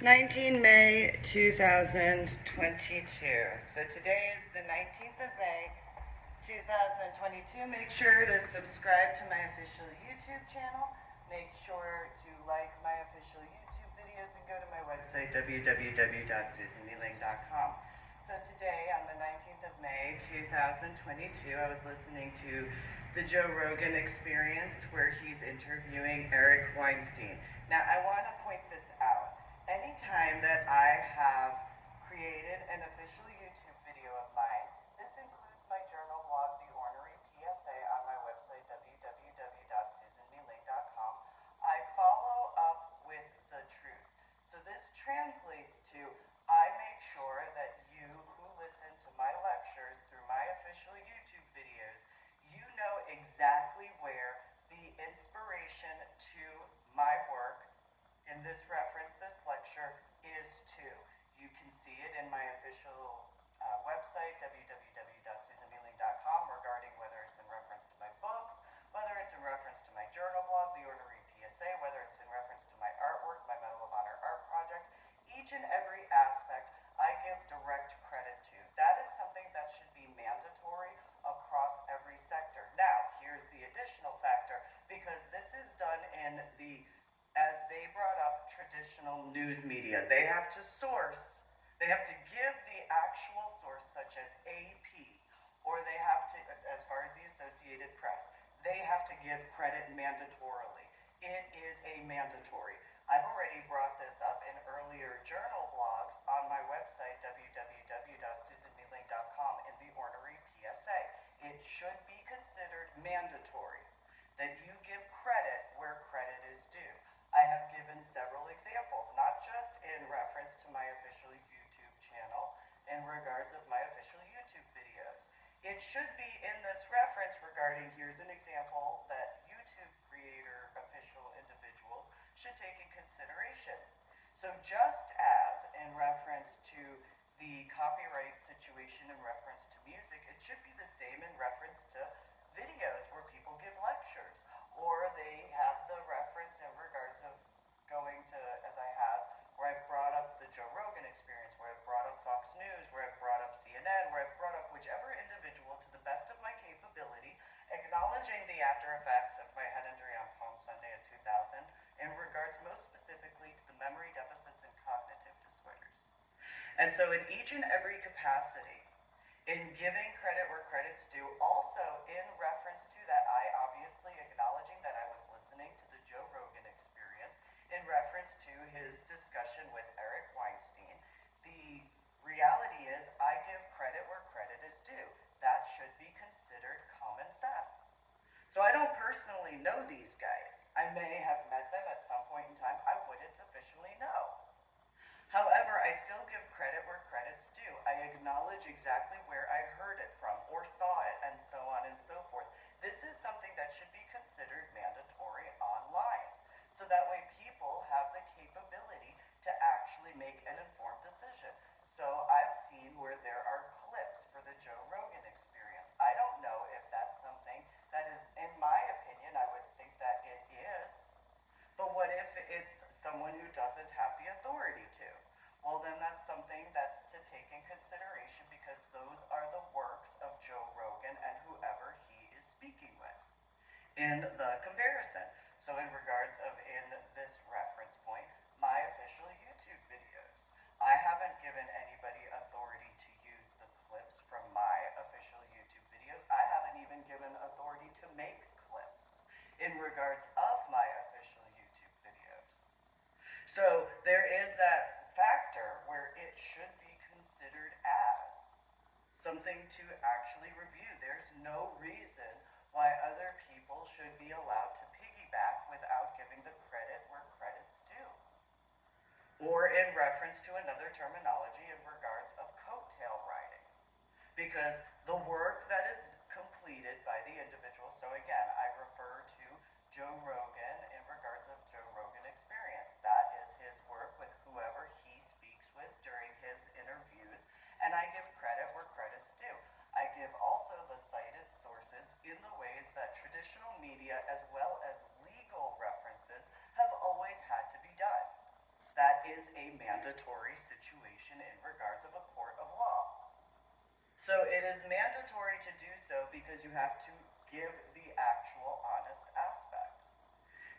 19 May 2022. So today is the 19th of May 2022. Make sure to subscribe to my official YouTube channel. Make sure to like my official YouTube videos and go to my website www.susanmealing.com. So today on the 19th of May 2022, I was listening to the Joe Rogan Experience where he's interviewing Eric Weinstein. Now I want to point this out. Anytime that I have created an official YouTube video of mine, this includes my journal blog, The Ornery PSA, on my website, www.susanmealing.com, I follow up with the truth. So this translates to, I make sure that you who listen to my lectures through my official YouTube videos, you know exactly where the inspiration to my work in this reference, this lecture, is to. You can see it in my official website, www.susanmealing.com, regarding whether it's in reference to my books, whether it's in reference to my journal blog, The Ornery PSA, whether it's in reference to my artwork, my Medal of Honor art project. Each and every aspect I give direct credit to. That is something that should be mandatory across every sector. Now, here's the additional factor, because this is done in the, as they brought up, traditional news media. They have to source, they have to give the actual source, such as AP, or they have to, as far as the Associated Press, they have to give credit mandatorily. It is a mandatory. I've already brought this up in earlier journal blogs on my website, www.susanmealing.com, in the Ornery PSA. It should be considered mandatory that you give credit where credit is due. I have given several examples, not just in reference to my official YouTube channel, in regards of my official YouTube videos. It should be in this reference regarding, here's an example that YouTube creator official individuals should take in consideration. So just as in reference to the copyright situation in reference to music, it should be the same in reference to videos where people give lectures, or they have the reference in regards of going to, as I have, where I've brought up the Joe Rogan Experience, where I've brought up Fox News, where I've brought up CNN, where I've brought up whichever individual to the best of my capability, acknowledging the after effects of my head injury on Palm Sunday in 2000, in regards most specifically to the memory deficits and cognitive disorders. And so in each and every capacity, in giving credit where credit's due, also in reference to that, I obviously acknowledging that I was listening to the Joe Rogan Experience in reference to his discussion with Eric Weinstein. The reality is I give credit where credit is due. That should be considered common sense. So I don't personally know these guys. I may have met them at some point in time. I wouldn't officially know. However, I still give credit where credit's due. I acknowledge exactly where I heard it from or saw it, and so on and so forth. This is something that should be considered mandatory online, so that way people have the capability to actually make an informed decision. So I've seen where there are clips for the Joe Rogan Experience. I don't know if that's something that is, in my opinion, I would think that it is. But what if it's someone who doesn't have the authority to? Well, then that's something that's to take in consideration, because those are the works of Joe Rogan and whoever he is speaking with in the comparison. So in regards of, in this reference point, my official YouTube videos, I haven't given anybody authority to use the clips from my official YouTube videos. I haven't even given authority to make clips in regards of my official YouTube videos. So there is that factor where it should be considered as something to actually review. There's no reason why other people should be allowed to piggyback without giving the credit where credit's due. Or in reference to another terminology in regards of coattail riding. Because the work that is completed by the individual, so again, I refer to Joe Rogan in regards of Joe Rogan Experience. That is his work with whoever he speaks with during his interviews, and I give credit where credit's due. I give also the cited sources in the ways that traditional media as well as legal references have always had to be done. That is a mandatory situation in regards of a court of law. So it is mandatory to do so because you have to give the actual honest aspects.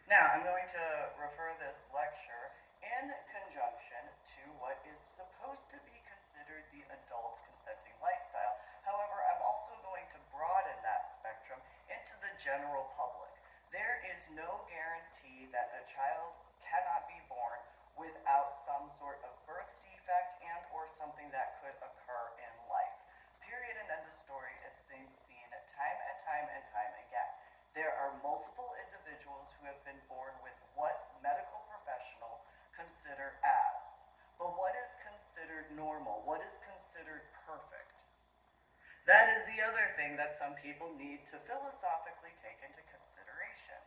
Now, I'm going to refer this lecture in conjunction to what is supposed to be considered the adult consenting lifestyle. However, I'm also going to broaden that spectrum into the general public. There is no guarantee that a child cannot be born without some sort of birth defect and or something that could occur in life. Period and end of story. It's been seen time and time and time again. There are multiple individuals who have been born with what medical professionals consider as. But what is considered normal? What is considered perfect? That is the other thing that some people need to philosophically take into consideration.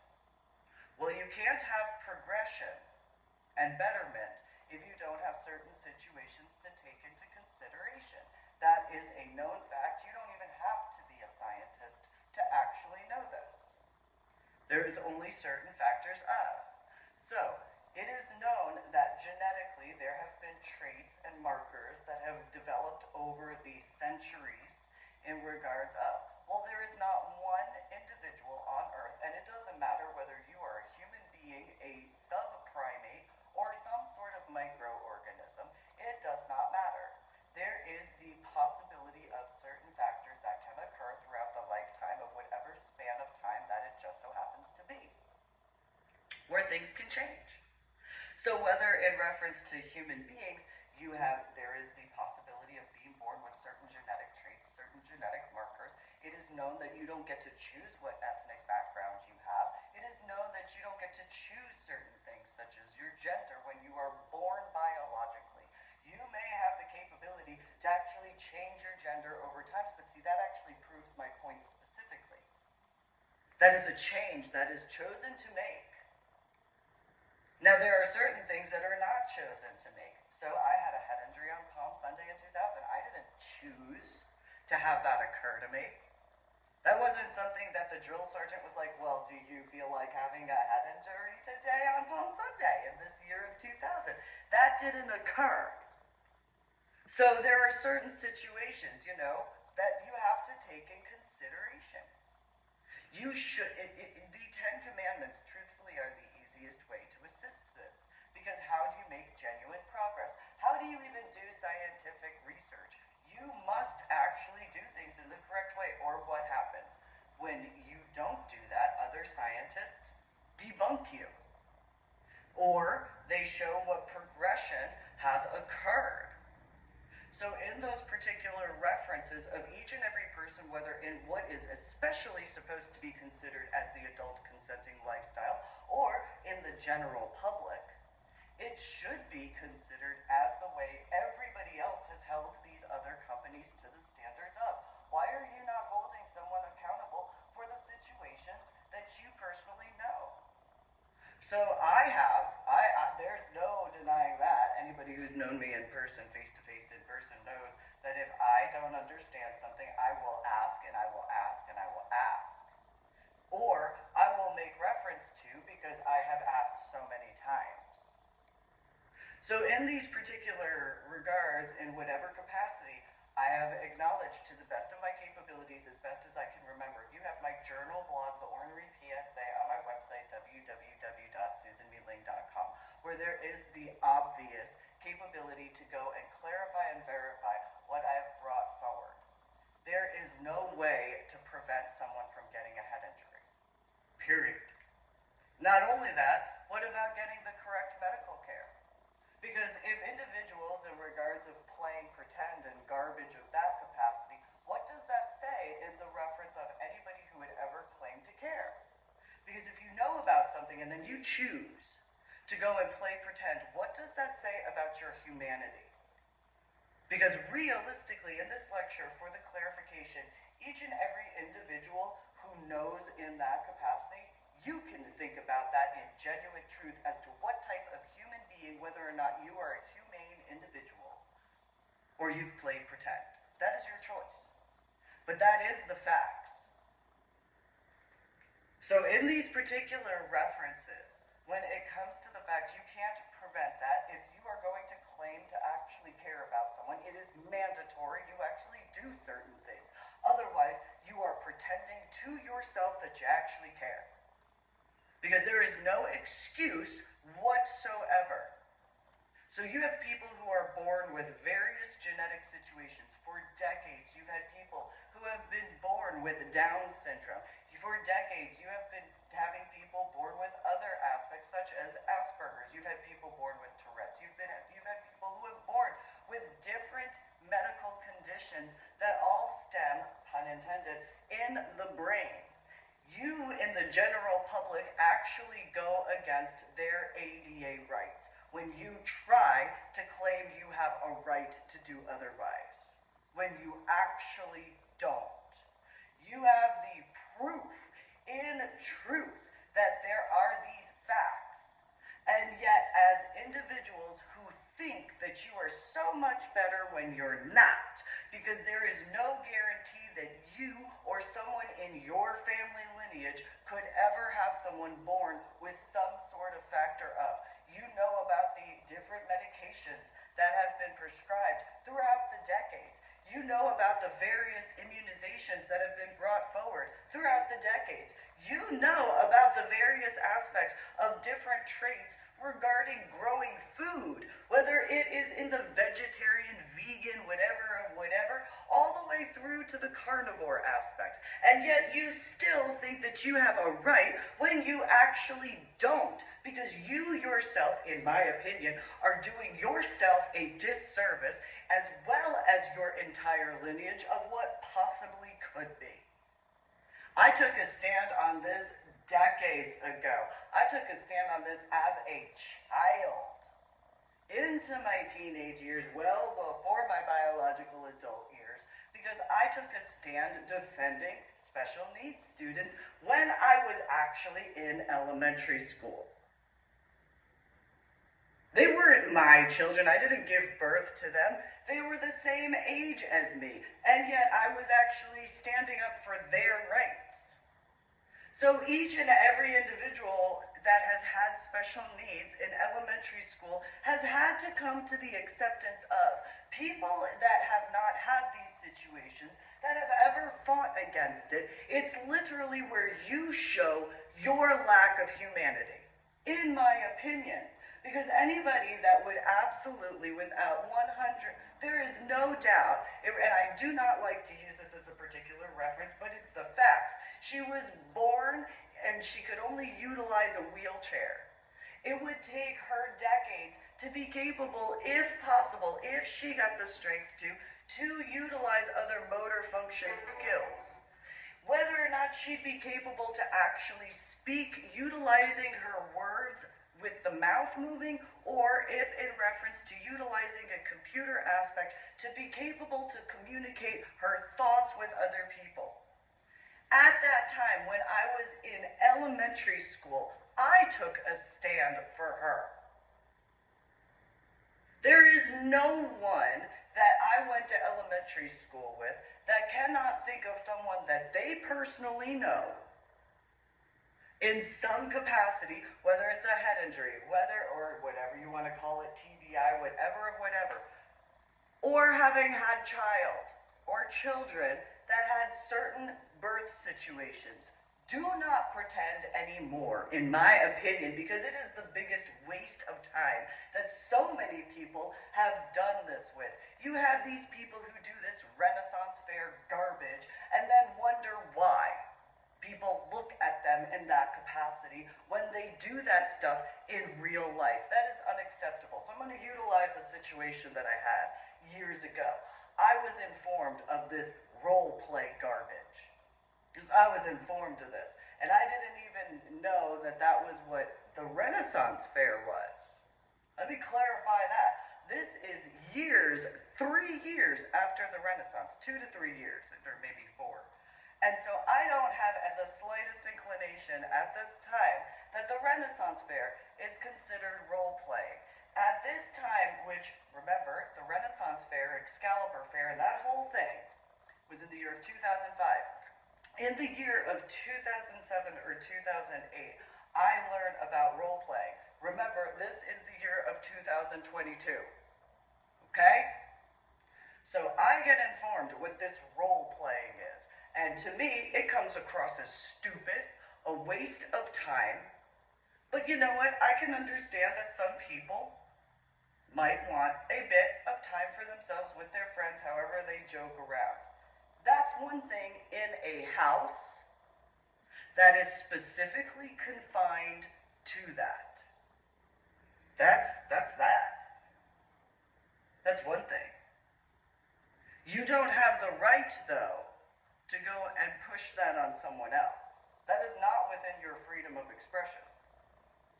Well, you can't have progression and betterment if you don't have certain situations to take into consideration. That is a known fact. You don't even have to be a scientist to actually know this. There is only certain factors of. So, it is known that genetically there have been traits and markers that have developed over the centuries in regards of. Well, there is not one individual on Earth, and it doesn't matter whether you are a human being, a subprimate, or some sort of microorganism. It does not matter. There is the possibility of certain factors that can occur throughout the lifetime of whatever span of time that it just so happens to be, where things can change. So whether in reference to human beings, there is the possibility of being born with certain genetic traits, certain genetic markers. It is known that you don't get to choose what ethnic background you have. It is known that you don't get to choose certain things, such as your gender, when you are born biologically. You may have the capability to actually change your gender over time, but see, that actually proves my point specifically. That is a change that is chosen to make. Now, there are certain things that are not chosen to make. So I had a head injury on Palm Sunday in 2000. I didn't choose to have that occur to me. That wasn't something that the drill sergeant was like, well, do you feel like having a head injury today on Palm Sunday in this year of 2000? That didn't occur. So there are certain situations, that you have to take in consideration. You should, the Ten Commandments, truthfully, are the easiest way to assist this. Because how do you make genuine progress? How do you even do scientific research? You must actually do things in the correct way, or what happens? When you don't do that, other scientists debunk you. Or they show what progression has occurred. So in those particular references of each and every person, whether in what is especially supposed to be considered as the adult consenting lifestyle, or in the general public, it should be considered as the way everybody else has held these other companies to the standards of. Why are you not holding someone accountable for the situations that you personally know? So there's no denying that. Anybody who's known me in person, face-to-face in person, knows that if I don't understand something, I will ask and I will ask and I will ask. Or I will make reference to because I have asked so many times. So in these particular regards, in whatever capacity, I have acknowledged to the best of my capabilities, as best as I can remember. You have my journal blog, the Ornery PSA, on my website, www.susanmeeling.com, where there is the obvious capability to go and clarify and verify what I have brought forward. There is no way to prevent someone from getting a head injury. Period. Not only that, what about getting the correct medical care? Because if individuals, in regards of playing pretend and garbage of that capacity, what does that say in the reference of anybody who would ever claim to care? Because if you know about something and then you choose to go and play pretend, what does that say about your humanity? Because realistically, in this lecture, for the clarification, each and every individual who knows in that capacity, you can think about that in genuine truth as to what type of human being, whether or not you are a humane individual, or you've played pretend. That is your choice. But that is the facts. So in these particular references, when it comes to the fact you can't prevent that, if you are do certain things. Otherwise, you are pretending to yourself that you actually care. Because there is no excuse whatsoever. So you have people who are born with various genetic situations. For decades, you've had people who have been born with Down syndrome. For decades, you have been having people born with other aspects, such as Asperger's. You've had people born with Tourette's. You've had people who have born with different medical conditions that all stem, pun intended, in the brain. You, in the general public, actually go against their ADA rights when you try to claim you have a right to do otherwise, when you actually don't. You have the proof in truth that there are these facts, and yet as individuals who think that you are so much better when you're not, because there is no guarantee that you or someone in your family lineage could ever have someone born with some sort of factor of. You know about the different medications that have been prescribed throughout the decades. You know about the various immunizations that have been brought forward throughout the decades. You know about the various aspects of different traits regarding growing food, whether it is in the vegetarian, vegan, whatever, all the way through to the carnivore aspects. And yet you still think that you have a right when you actually don't, because you yourself, in my opinion, are doing yourself a disservice as well as your entire lineage of what possibly could be. I took a stand on this decades ago. I took a stand on this as a child into my teenage years, well before my biological adult years, because I took a stand defending special needs students when I was actually in elementary school. They weren't my children. I didn't give birth to them. They were the same age as me, and yet I was actually standing up for their rights. So each and every individual that has had special needs in elementary school has had to come to the acceptance of people that have not had these situations, that have ever fought against it. It's literally where you show your lack of humanity, in my opinion. Because anybody that would absolutely, without 100, there is no doubt, and I do not like to use this as a particular reference, but it's the facts. She was born and she could only utilize a wheelchair. It would take her decades to be capable, if possible, if she got the strength to utilize other motor function skills. Whether or not she'd be capable to actually speak, utilizing her words with the mouth moving, or if in reference to utilizing a computer aspect to be capable to communicate her thoughts with other people. At that time, when I was in elementary school, I took a stand for her. There is no one that I went to elementary school with that cannot think of someone that they personally know in some capacity, whether it's a head injury, or whatever you want to call it, TBI, whatever, or having had child or children that had certain birth situations. Do not pretend anymore, in my opinion, because it is the biggest waste of time that so many people have done this with. You have these people who do this Renaissance fair garbage and then wonder why people look at them in that capacity when they do that stuff in real life. That is unacceptable. So I'm going to utilize a situation that I had years ago. I was informed of this role play garbage. Because I was informed of this. And I didn't even know that that was what the Renaissance fair was. Let me clarify that. This is 3 years after the Renaissance, 2 to 3 years, or maybe 4. And so I don't have the slightest inclination at this time that the Renaissance fair is considered role-playing. At this time, which, remember, the Renaissance fair, Excalibur fair, and that whole thing was in the year of 2005. In the year of 2007 or 2008, I learned about role-playing. Remember, this is the year of 2022. Okay? So I get informed what this role playing is. And to me, it comes across as stupid, a waste of time. But you know what? I can understand that some people might want a bit of time for themselves with their friends, however they joke around. That's one thing in a house that is specifically confined to that. That's that. That's one thing. You don't have the right, though, to go and push that on someone else. That is not within your freedom of expression.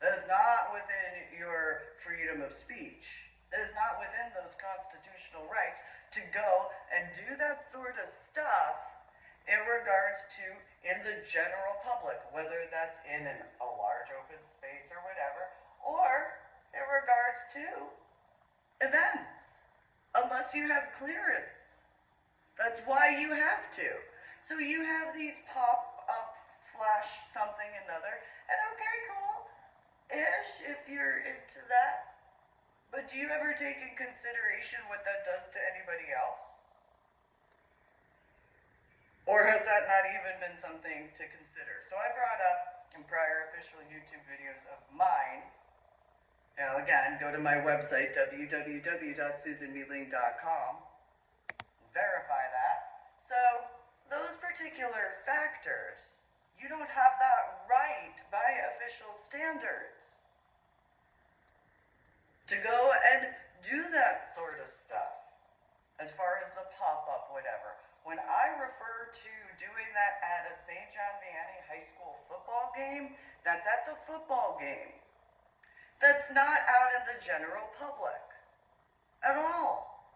That is not within your freedom of speech. That is not within those constitutional rights to go and do that sort of stuff in regards to in the general public, whether that's in a large open space or whatever, or in regards to events, unless you have clearance. That's why you have to. So you have these pop-up, flash something another, and okay, cool-ish if you're into that. But do you ever take in consideration what that does to anybody else? Or has that not even been something to consider? So I brought up in prior official YouTube videos of mine. Now again, go to my website, www.susanmealing.com. Verify that. So those particular factors, you don't have that right by official standards to go and do that sort of stuff as far as the pop-up whatever. When I refer to doing that at a St. John Vianney High School football game, that's at the football game. That's not out in the general public at all.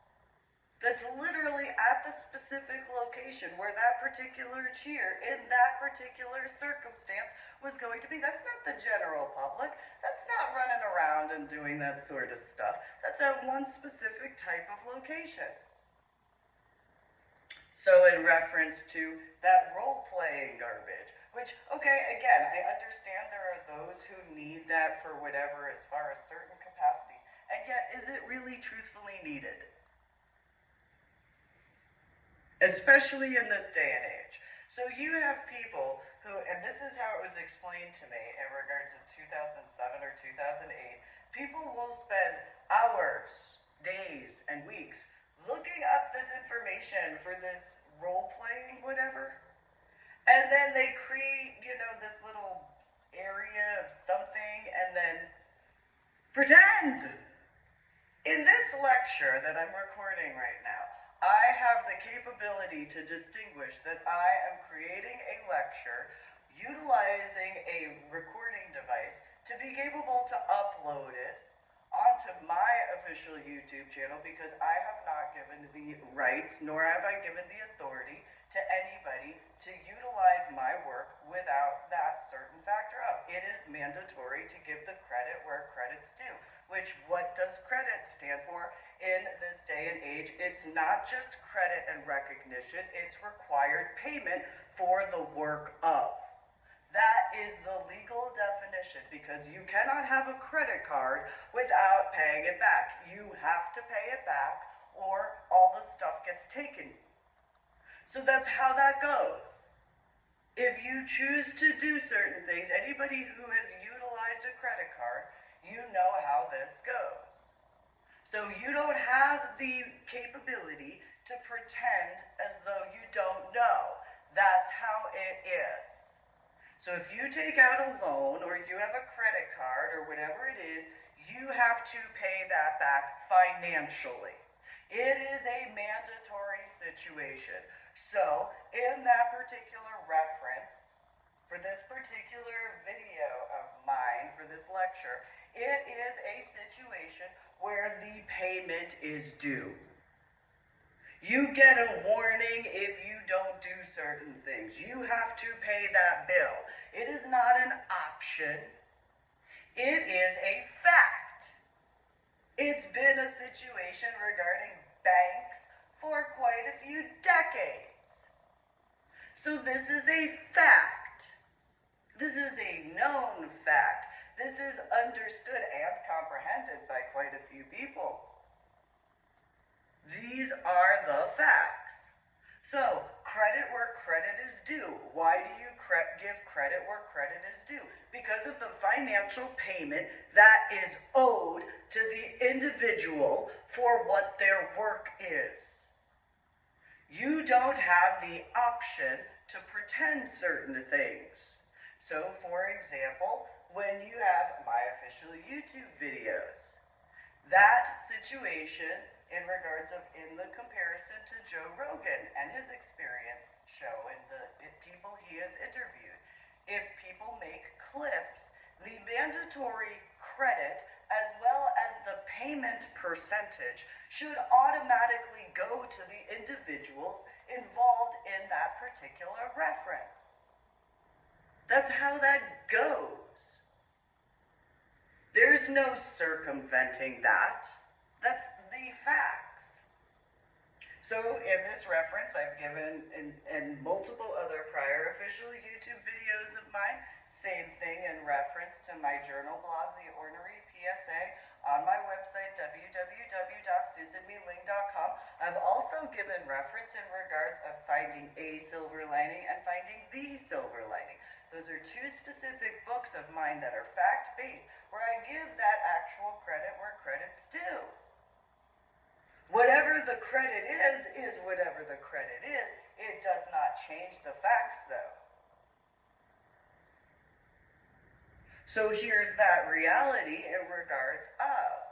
That's literally at the specific location where that particular cheer in that particular circumstance was going to be. That's not the general public. That's not running around and doing that sort of stuff. That's at one specific type of location. So in reference to that role-playing garbage, which, okay, again, I understand there are those who need that for whatever as far as certain capacities, and yet is it really truthfully needed? Especially in this day and age. So you have people who, and this is how it was explained to me in regards to 2007 or 2008, people will spend hours, days, and weeks looking up this information for this role-playing whatever, and then they create, this little area of something, and then pretend. In this lecture that I'm recording right now, I have the capability to distinguish that I am creating a lecture utilizing a recording device to be capable to upload it onto my official YouTube channel because I have not given the rights nor have I given the authority to anybody to utilize my work without that certain factor of. It is mandatory to give the credit where credit's due, which what does credit stand for? In this day and age, it's not just credit and recognition, it's required payment for the work of. That is the legal definition because you cannot have a credit card without paying it back. You have to pay it back or all the stuff gets taken. So that's how that goes. If you choose to do certain things, anybody who has utilized a credit card, you know how this goes. So you don't have the capability to pretend as though you don't know. That's how it is. So if you take out a loan or you have a credit card or whatever it is, you have to pay that back financially. It is a mandatory situation. So in that particular reference, for this particular video of mine, for this lecture, it is a situation where the payment is due. You get a warning if you don't do certain things. You have to pay that bill. It is not an option. It is a fact. It's been a situation regarding banks for quite a few decades. So this is a fact. This is a known fact. This is understood and comprehended by quite a few people. These are So, credit where credit is due. Why do you give credit where credit is due? Because of the financial payment that is owed to the individual for what their work is. You don't have the option to pretend certain things. So, for example, when you have my official YouTube videos, that situation in regards of in the comparison to Joe Rogan and his experience show and the people he has interviewed. If people make clips, the mandatory credit as well as the payment percentage should automatically go to the individuals involved in that particular reference. That's how that goes. There's no circumventing that. That's the facts. So in this reference I've given in multiple other prior official YouTube videos of mine, same thing in reference to my journal blog, The Ornery PSA, on my website, www.susanmeeling.com. I've also given reference in regards of finding a silver lining and finding the silver lining. Those are two specific books of mine that are fact-based, where I give that actual credit where credit's due. Whatever the credit is whatever the credit is. It does not change the facts, though. So here's that reality in regards of,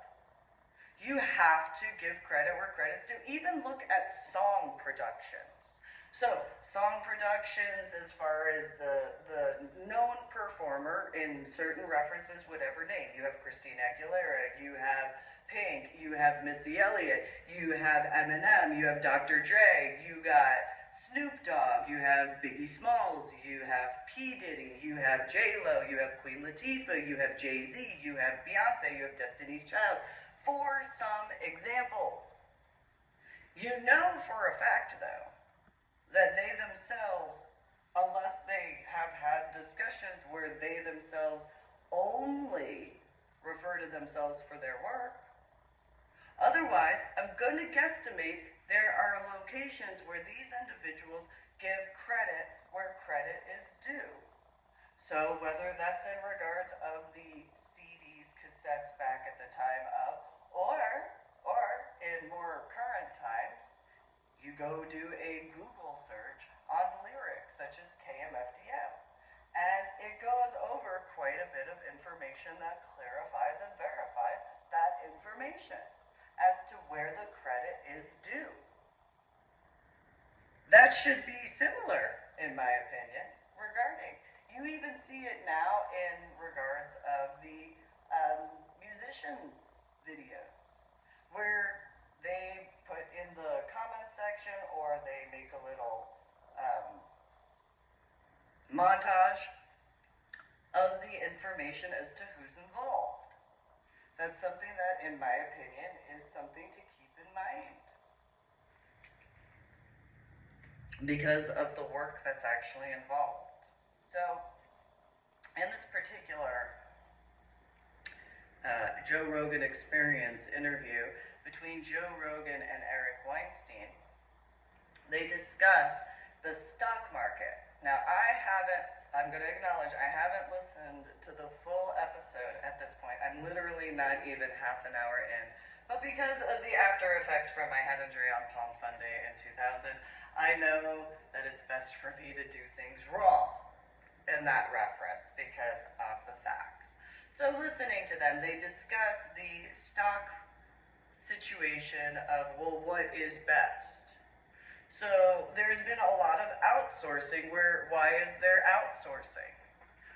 you have to give credit where credit's due. Even look at song productions. So, song productions as far as the known performer in certain references, whatever name. You have Christina Aguilera, you have Pink, you have Missy Elliott, you have Eminem, you have Dr. Dre, you got Snoop Dogg, you have Biggie Smalls, you have P. Diddy, you have J-Lo, you have Queen Latifah, you have Jay-Z, you have Beyonce, you have Destiny's Child, for some examples. You know for a fact, though, that they themselves, unless they have had discussions where they themselves only refer to themselves for their work, otherwise, I'm going to guesstimate there are locations where these individuals give credit where credit is due. So whether that's in regards of the CDs, cassettes back at the time of, or in more current times, you go do a Google search on lyrics such as KMFDM. And it goes over quite a bit of information that clarifies and verifies that information as to where the credit is due. That should be similar, in my opinion, regarding. You even see it now in regards of the musicians' videos, where they put in the comment section or they make a little montage of the information as to who's involved. That's something that, in my opinion, is something to keep in mind, because of the work that's actually involved. So, in this particular Joe Rogan Experience interview between Joe Rogan and Eric Weinstein, they discuss the stock market. Now, I'm going to acknowledge, I haven't listened to the full episode at this point. I'm literally not even half an hour in. But because of the after effects from my head injury on Palm Sunday in 2000, I know that it's best for me to do things wrong in that reference because of the facts. So listening to them, they discuss the stock situation of, well, what is best? So there's been a lot of outsourcing. Why is there outsourcing?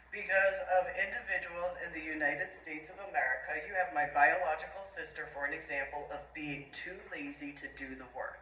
Because of individuals in the United States of America. You have my biological sister, for an example, of being too lazy to do the work.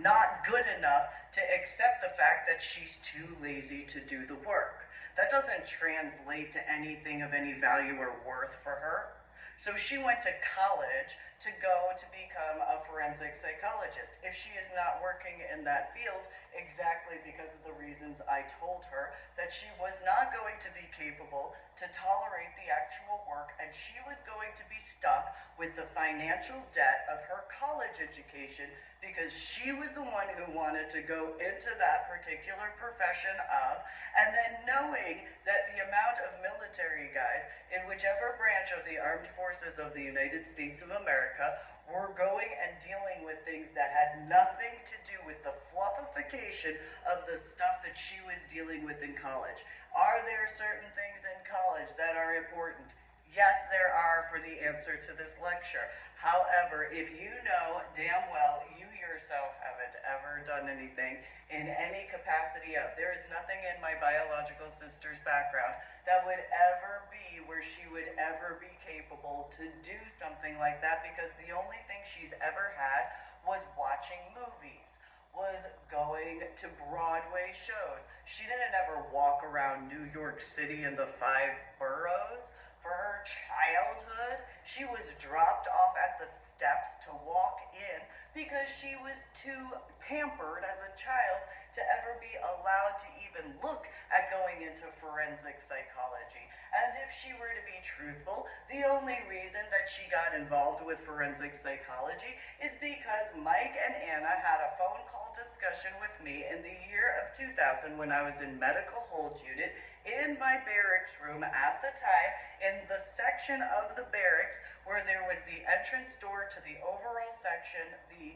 Not good enough to accept the fact that she's too lazy to do the work. That doesn't translate to anything of any value or worth for her. So she went to college to go to become a forensic psychologist if she is not working in that field, exactly because of the reasons I told her that she was not going to be capable to tolerate the actual work, and she was going to be stuck with the financial debt of her college education because she was the one who wanted to go into that particular profession of, and then knowing that the amount of military guys in whichever branch of the armed forces of the United States of America were going and dealing with things that had nothing to do with the fluffification of the stuff that she was dealing with in college. Are there certain things in college that are important? Yes, there are, for the answer to this lecture. However, if you know damn well you yourself haven't ever done anything in any capacity of, there is nothing in my biological sister's background that would ever be where she would ever be capable to do something like that, because the only thing she's ever had was watching movies, was going to Broadway shows. She didn't ever walk around New York City in the 5 boroughs. For her childhood, she was dropped off at the steps to walk in because she was too pampered as a child to ever be allowed to even look at going into forensic psychology. And if she were to be truthful, the only reason that she got involved with forensic psychology is because Mike and Anna had a phone call discussion with me in the year of 2000 when I was in medical hold unit in my barracks room at the time, in the section of the barracks where there was the entrance door to the overall section, the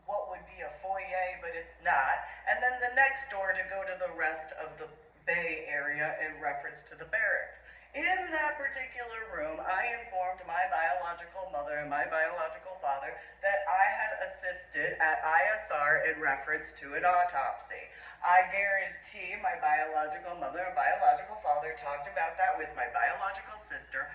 what would be a foyer, but it's not, and then the next door to go to the rest of the bay area in reference to the barracks. In that particular room, I informed my biological mother and my biological father that I had assisted at ISR in reference to an autopsy. I guarantee my biological mother and biological father talked about that with my biological sister,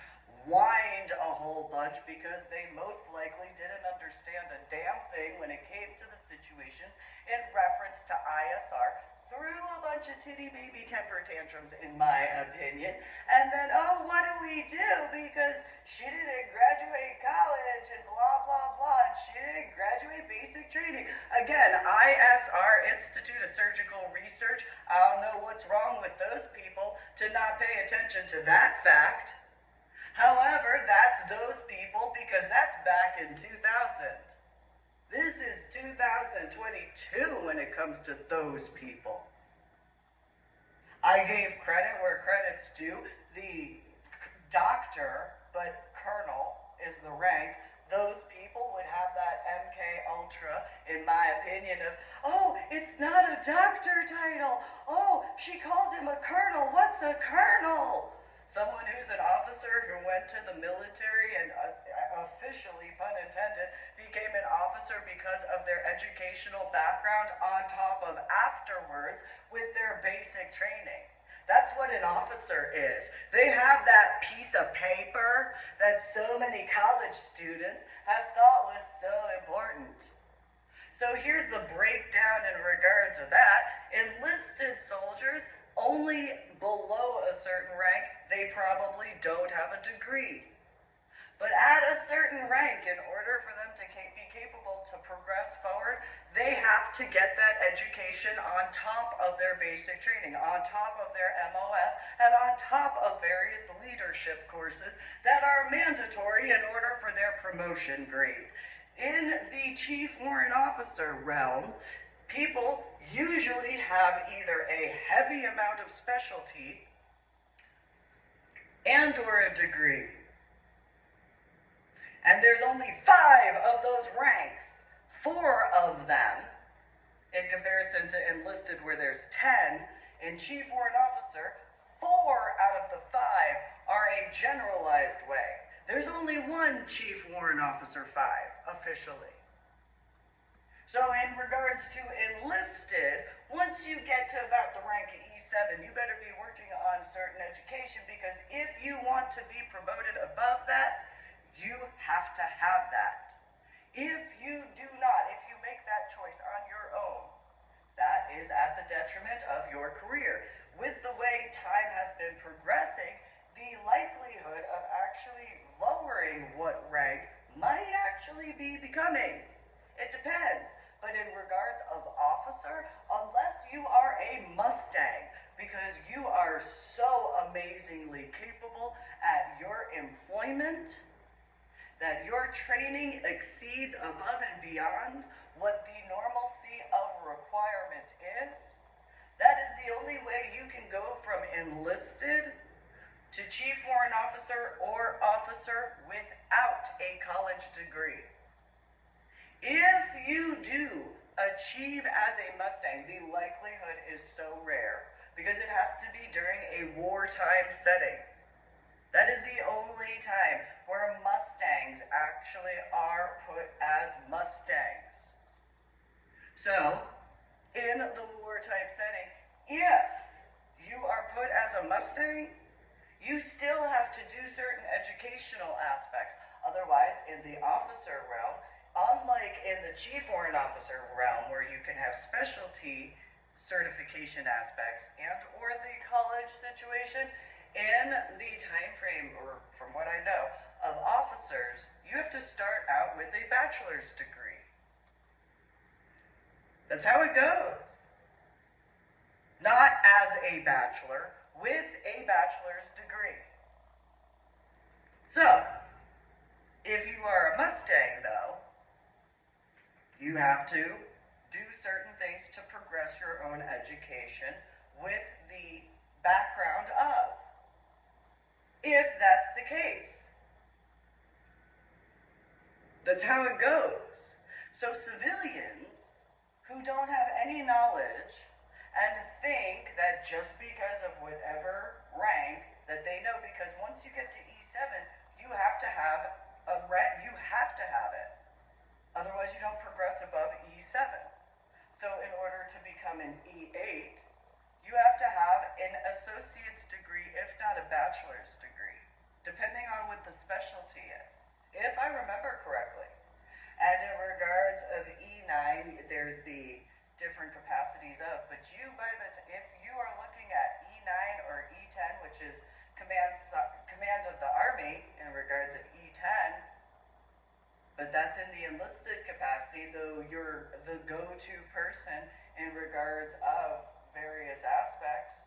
whined a whole bunch because they most likely didn't understand a damn thing when it came to the situations in reference to ISR, threw a bunch of titty baby temper tantrums, in my opinion, and then, oh, what do we do? Because she didn't graduate college and blah, blah, blah, and she didn't graduate basic training. Again, ISR, Institute of Surgical Research, I don't know what's wrong with those people to not pay attention to that fact. However, that's those people because that's back in 2000. This is 2022 when it comes to those people. I gave credit where credit's due. The doctor, but colonel is the rank. Those people would have that MK Ultra, in my opinion, of, oh, it's not a doctor title. Oh, she called him a colonel. What's a colonel? Someone who's an officer who went to the military and officially, pun intended, became an officer because of their educational background on top of afterwards with their basic training. That's what an officer is. They have that piece of paper that so many college students have thought was so important. So here's the breakdown in regards to that. Enlisted soldiers, only below a certain rank, they probably don't have a degree. But at a certain rank, in order for them to be capable to progress forward, they have to get that education on top of their basic training, on top of their MOS, and on top of various leadership courses that are mandatory in order for their promotion grade. In the Chief Warrant Officer realm, people usually have either a heavy amount of specialty and or a degree. And there's only 5 of those ranks, 4 of them, in comparison to enlisted where there's 10, in Chief Warrant Officer, 4 out of the 5 are a generalized way. There's only 1 Chief Warrant Officer 5, officially. So in regards to enlisted, once you get to about the rank of E7, you better be working on certain education, because if you want to be promoted above that, you have to have that. If you do not, if you make that choice on your own, that is at the detriment of your career. With the way time has been progressing, the likelihood of actually lowering what rank might actually actually be becoming? It depends. But in regards of officer, unless you are a Mustang, because you are so amazingly capable at your employment, that your training exceeds above and beyond what the normalcy of requirement is, that is the only way you can go from enlisted to chief warrant officer or officer without a college degree. If you do achieve as a Mustang, the likelihood is so rare because it has to be during a wartime setting. That is the only time where Mustangs actually are put as Mustangs. So, in the wartime setting, if you are put as a Mustang, you still have to do certain educational aspects. Otherwise, in the officer realm, unlike in the chief warrant officer realm where you can have specialty certification aspects and or the college situation, in the time frame, or from what I know, of officers, you have to start out with a bachelor's degree. That's how it goes. Not as a bachelor, with a bachelor's degree. So, if you are a Mustang, though, you have to do certain things to progress your own education with the background of, if that's the case. That's how it goes. So civilians who don't have any knowledge and think that just because of whatever rank that they know, because once you get to E7, you have to have a rank, you have to have it. Otherwise, you don't progress above E7. So in order to become an E8, you have to have an associate's degree, if not a bachelor's degree, depending on what the specialty is, if I remember correctly. And in regards of E9, there's the different capacities of, but if you are looking at E9 or E10, which is command of the Army in regards of E10, but that's in the enlisted capacity, though you're the go-to person in regards of various aspects,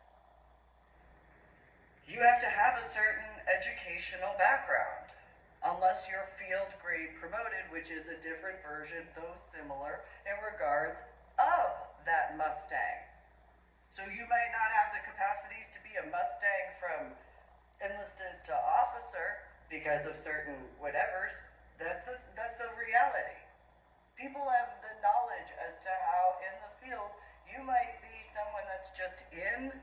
you have to have a certain educational background, unless you're field grade promoted, which is a different version, though similar, in regards of that Mustang. So you might not have the capacities to be a Mustang from enlisted to officer because of certain whatevers. That's a reality. People have the knowledge as to how in the field you might be someone that's just in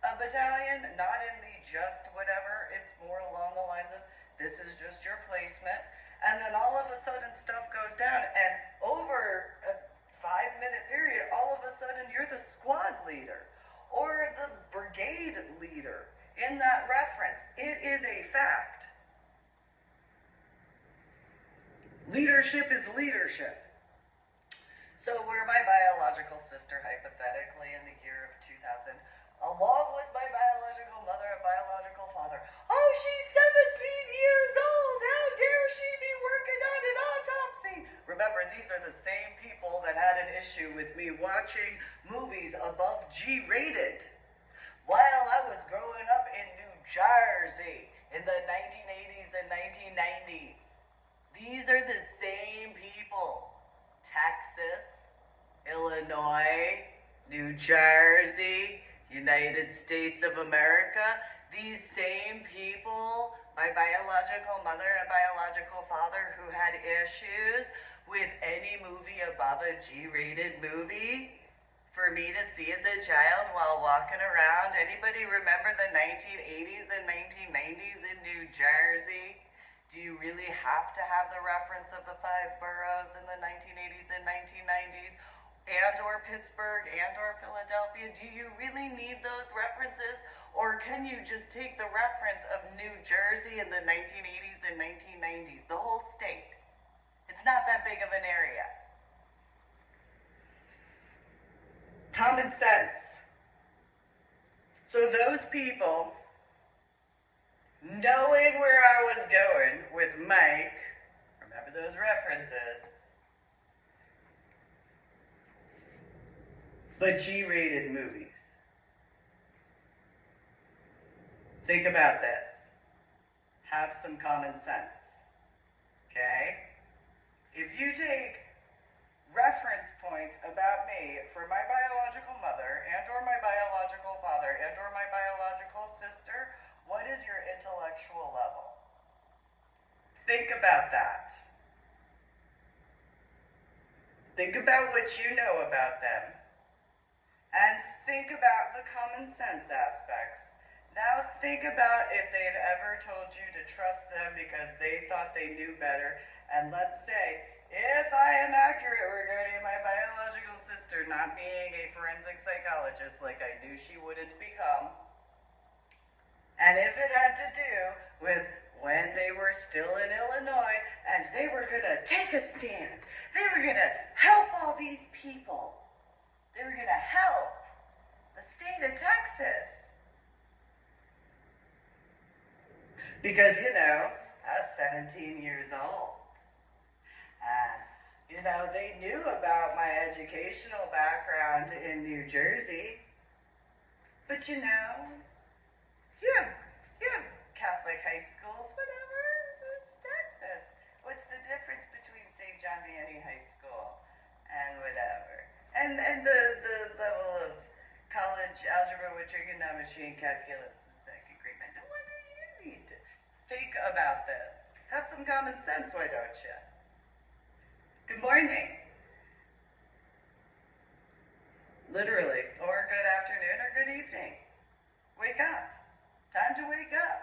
a battalion, not in the just whatever. It's more along the lines of this is just your placement, and then all of a sudden stuff goes down, and over a 5-minute period, all of a sudden you're the squad leader or the brigade leader in that reference. It is a fact. Leadership is leadership. So where my biological sister, hypothetically, in the year of 2000, along with my biological mother and biological father, oh, she's 17 years old, how dare she be working on an autopsy? Remember, these are the same people that had an issue with me watching movies above G-rated while I was growing up in New Jersey in the 1980s and 1990s. These are the same people. Texas, Illinois, New Jersey, United States of America. These same people, my biological mother and biological father, who had issues with any movie above a G-rated movie for me to see as a child while walking around. Anybody remember the 1980s and 1990s in New Jersey? Do you really have to have the reference of the 5 boroughs in the 1980s and 1990s, and or Pittsburgh, and or Philadelphia? Do you really need those references? Or can you just take the reference of New Jersey in the 1980s and 1990s, the whole state? It's not that big of an area. Common sense. So those people, knowing where I was going with Mike, Remember those references. But G-rated movies. Think about this. Have some common sense. Okay? If you take reference points about me for my biological mother and or my biological father and or my biological sister, what is your intellectual level? Think about that. Think about what you know about them. And think about the common sense aspects. Now think about if they've ever told you to trust them because they thought they knew better. And let's say, if I am accurate regarding my biological sister not being a forensic psychologist like I knew she wouldn't become, and if it had to do with when they were still in Illinois and they were going to take a stand, they were going to help all these people. They were going to help the state of Texas. Because, I was 17 years old. And, they knew about my educational background in New Jersey. But, you have Catholic high schools, whatever. It's Texas. What's the difference between St. John Vianney High School and whatever? And the level of college algebra with trigonometry and calculus in second grade. What do you need to think about this? Have some common sense, why don't you? Good morning. Literally. Or good afternoon or good evening. Wake up. Time to wake up.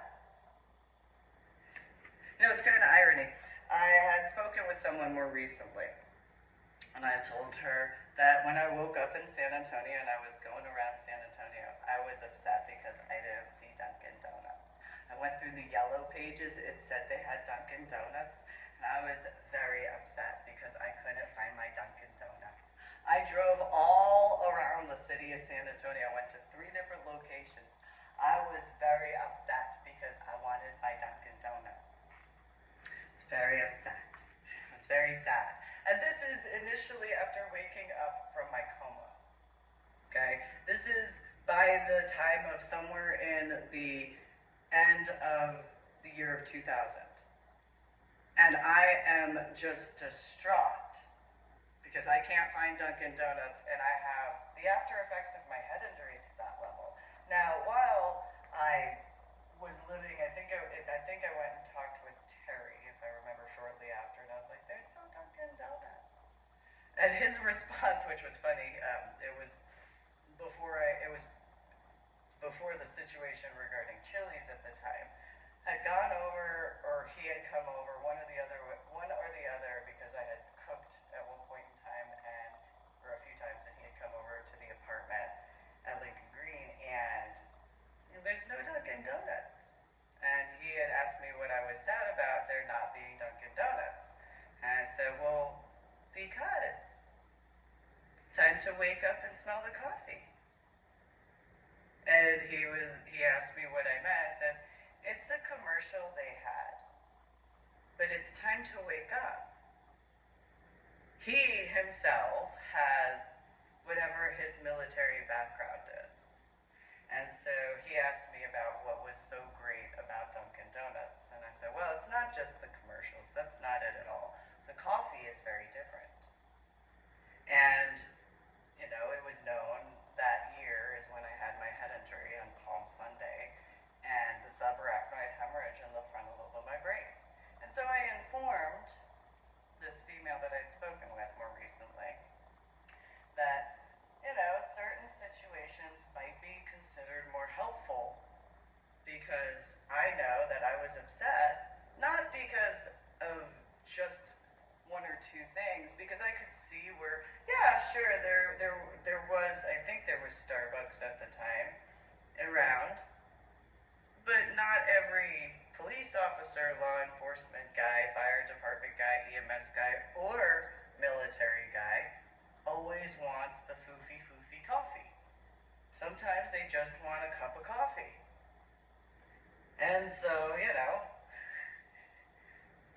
It's kind of irony. I had spoken with someone more recently. And I told her that when I woke up in San Antonio and I was going around San Antonio, I was upset because I didn't see Dunkin' Donuts. I went through the yellow pages, it said they had Dunkin' Donuts, and I was very upset because I couldn't find my Dunkin' Donuts. I drove all around the city of San Antonio. I went to 3 different locations. I was very upset because I wanted my Dunkin' Donuts. I was very upset. I was very sad. And this is initially after waking up from my coma. Okay? This is by the time of somewhere in the end of the year of 2000. And I am just distraught because I can't find Dunkin' Donuts and I have the after effects of my head injury to that level. Now, while I was living, I think I went and talked with Terry, if I remember shortly after, and I was like, there's no Dunkin' Donuts. And his response, which was funny, it was before the situation regarding Chili's at the time, had gone over, or he had come over, one or the other, because I had cooked at one point in time, or a few times, and he had come over to the apartment at Lincoln Green, and there's no Dunkin' Donuts. And he had asked me what I was sad about there not being Dunkin' Donuts. And I said, well, because it's time to wake up and smell the coffee. And he asked me what I meant. I said, it's a commercial they had, but it's time to wake up. He himself has whatever his military background is. And so he asked me about what was so great about Dunkin' Donuts. And I said, well, it's not just the commercials. That's not it at all. The coffee is very different. And, it was known that year is when I had my head injury on Palm Sunday and the subarachnoid hemorrhage in the frontal lobe of my brain. And so I informed this female that I'd spoken with more recently that, certain situations might be considered more helpful because I know that I was upset, not because of just one or two things, because I could see where, yeah, sure, there was, I think there was Starbucks at the time around, but not every police officer, law enforcement guy, fire department guy, EMS guy, or military guy always wants the foofy coffee. Sometimes they just want a cup of coffee. And so,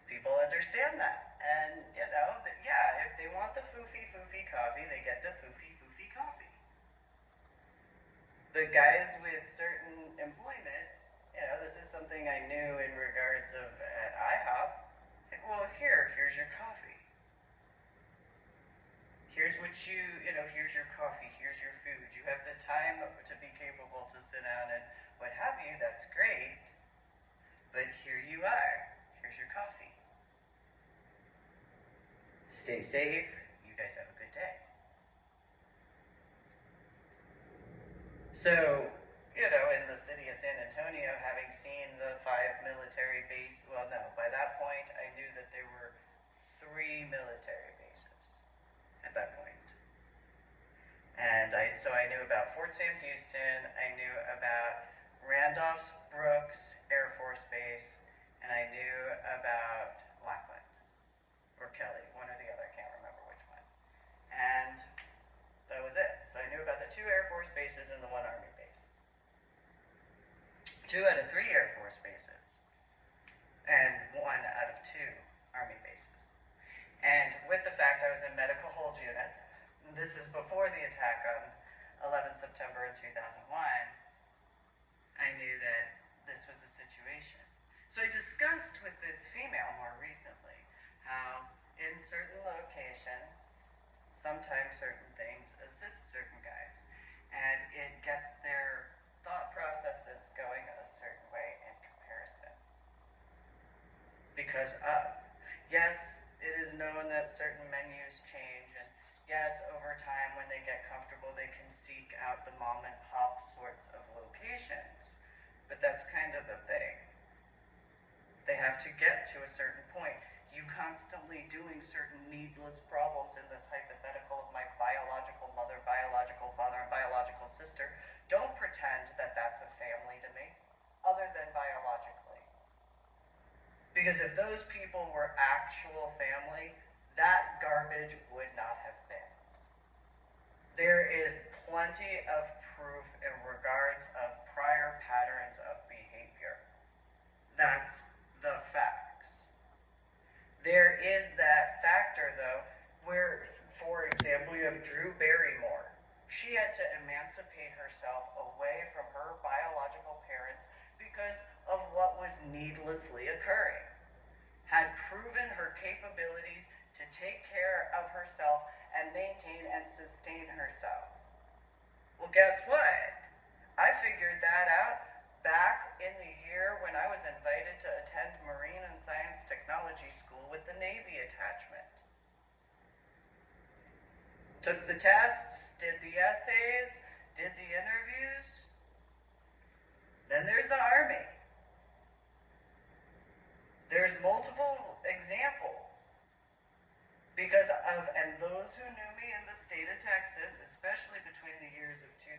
people understand that. And, yeah, if they want the foofy coffee, they get the foofy coffee. The guys with certain employment, this is something I knew in regards of at IHOP. Well, here's your coffee. Here's here's your coffee, here's your food. You have the time to be capable to sit down and what have you, that's great. But here you are. Here's your coffee. Stay safe. You guys have a good day. So, in the city of San Antonio, having seen the 5 military bases, well, no, by that point, I knew that there were 3 military bases at that point. And so I knew about Fort Sam Houston, I knew about Randolph Brooks Air Force Base, and I knew about Lackland, or Kelly, one or the other, I can't remember which one. And that was it. So I knew about the 2 Air Force bases and the 1 Army base. 2 out of 3 Air Force bases, and 1 out of 2 Army bases. And with the fact I was in medical hold unit, this is before the attack on 11 September in 2001, I knew that this was a situation. So I discussed with this female more recently how in certain locations, sometimes certain things assist certain guys, and it gets their thought processes going a certain way in comparison. Because yes, it is known that certain menus change, and yes, over time when they get comfortable they can seek out the mom and pop sorts of locations, but that's kind of the thing. They have to get to a certain point. You constantly doing certain needless problems in this hypothetical of my biological mother, biological father, and biological sister. Don't pretend that that's a family to me, other than biologically. Because if those people were actual family, that garbage would not have been. There is plenty of proof in regards of prior patterns of behavior. That's the facts. There is that factor, though, where, for example, you have Drew Barrymore. She had to emancipate herself away from her biological parents because of what was needlessly occurring. Had proven her capabilities to take care of herself and maintain and sustain herself. Well, guess what? I figured that out back in the year when I was invited to attend Marine and Science Technology School with the Navy attachment. Took the tests, did the essays, did the interviews. Then there's the Army. There's multiple examples. Because and those who knew me in the state of Texas, especially between the years of 2000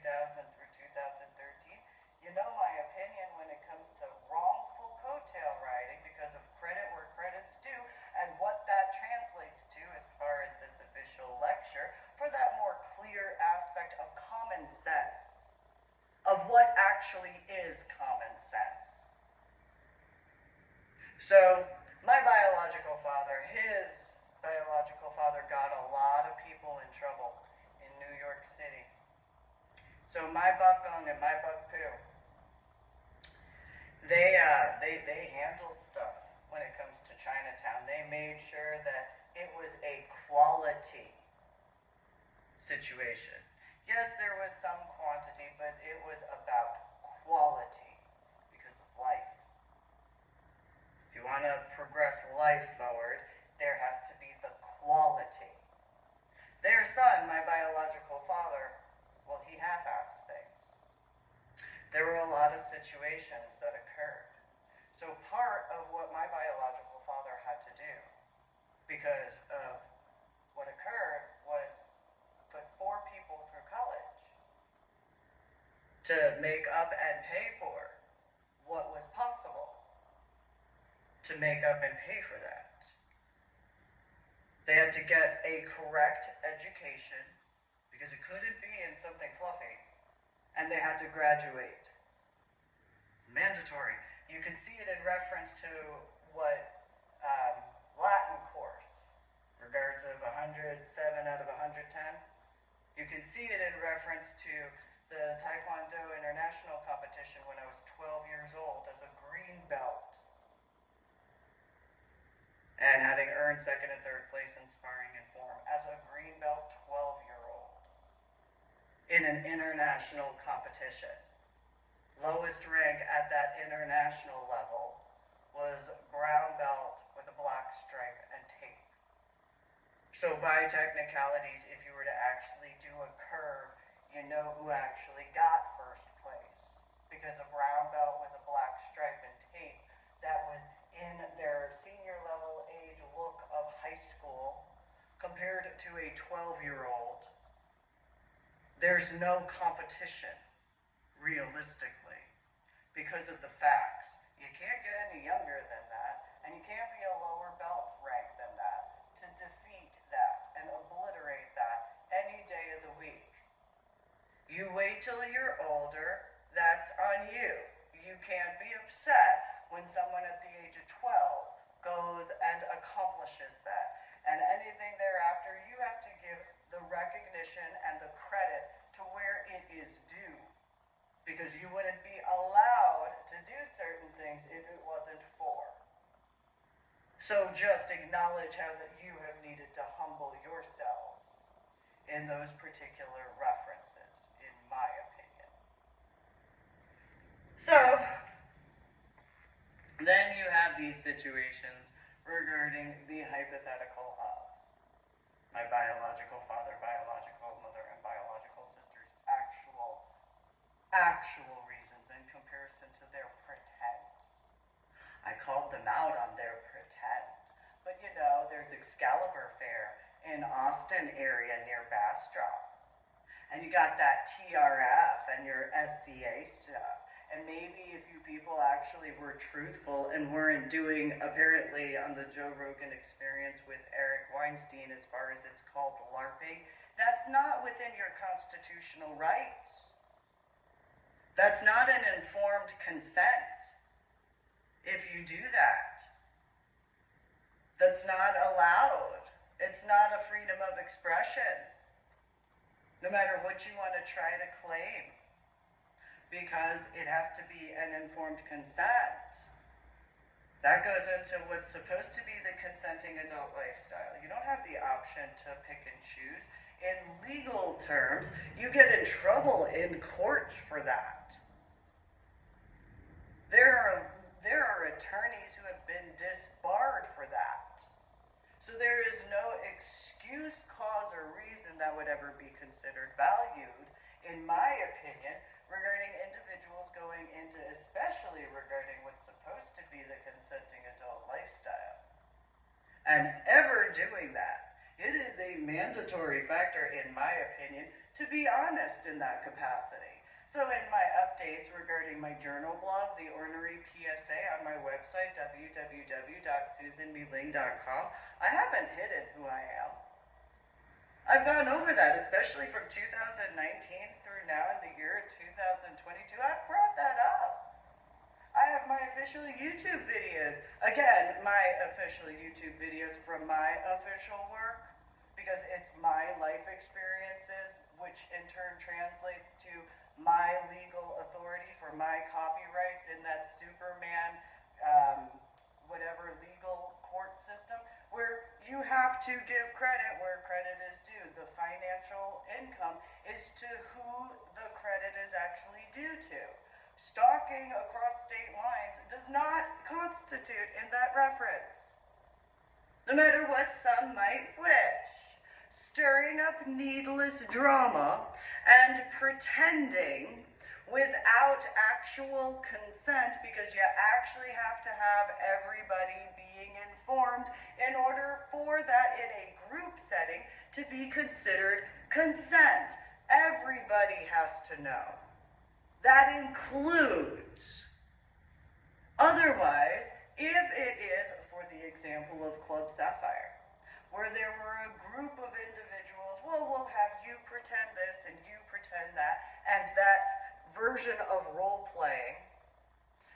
through 2013, you know my opinion when it comes to wrongful coattail riding because of credit where credit's due, and what that translates to as far as this official lecture, for that more clear aspect of common sense, of what actually is common sense. So, my biological father, his biological father got a lot of people in trouble in New York City. So my buckung and my buck poo, they handled stuff when it comes to Chinatown. They made sure that it was a quality situation. Yes, there was some quantity, but it was about quality because of life. If you want to progress life forward, there has to be the quality. Their son, my biological father, well, he half-assed things. There were a lot of situations that occurred. So part of what my biological father had to do, because of what occurred, was put 4 people through college to make up and pay for what was possible to make up and pay for that. They had to get a correct education, because it couldn't be in something fluffy, and they had to graduate. It's mandatory. You can see it in reference to what Latin course regards of 107 out of 110. You can see it in reference to the Taekwondo International competition when I was 12 years old as a green belt. And having earned second and third place in sparring and form as a green belt 12-year-old in an international competition. Lowest rank at that international level was brown belt with a black stripe and tape. So by technicalities, if you were to actually do a curve, you know who actually got first place. Because a brown belt with a black stripe and tape that was in their senior level age look of high school compared to a 12-year-old, there's no competition, realistically, because of the facts. You can't get any younger than that, and you can't be a lower belt rank than that to defeat that and obliterate that any day of the week. You wait till you're older, that's on you. You can't be upset when someone at the age of 12 goes and accomplishes that. And anything thereafter, you have to give the recognition and the credit to where it is due. Because you wouldn't be allowed to do certain things if it wasn't for. So just acknowledge how that you have needed to humble yourselves in those particular references, in my opinion. So, then you have these situations regarding the hypothetical of my biological father, biological mother, and biological sister's actual reasons in comparison to their pretend. I called them out on their pretend. But you know, there's Excalibur Fair in Austin area near Bastrop. And you got that TRF and your SCA stuff. And maybe if you people actually were truthful and weren't doing, apparently on the Joe Rogan Experience with Eric Weinstein, as far as it's called, LARPing, that's not within your constitutional rights. That's not an informed consent. If you do that, that's not allowed. It's not a freedom of expression, no matter what you want to try to claim, because it has to be an informed consent. That goes into what's supposed to be the consenting adult lifestyle. You don't have the option to pick and choose. In legal terms, you get in trouble in court for that. There are attorneys who have been disbarred for that. So there is no excuse, cause, or reason that would ever be considered valued, in my opinion, regarding individuals going into, especially regarding what's supposed to be the consenting adult lifestyle. And ever doing that, it is a mandatory factor, in my opinion, to be honest in that capacity. So in my updates regarding my journal blog, the Ornery PSA on my website, www.susanmeeling.com, I haven't hidden who I am. I've gone over that, especially from 2019 through now in the year 2022. I've brought that up. I have my official YouTube videos. Again, my official YouTube videos from my official work, because it's my life experiences, which in turn translates to my legal authority for my copyrights in that Superman, whatever legal court system, where you have to give credit where credit is due. The financial income is to who the credit is actually due to. Stalking across state lines does not constitute in that reference, no matter what some might wish. Stirring up needless drama and pretending without actual consent, because you actually have to have everybody being informed in order for that in a group setting to be considered consent. Everybody has to know. That includes. Otherwise, if it is, for the example of Club Sapphire, where there were a group of individuals, well, we'll have you pretend this and you pretend that, and that version of role-playing,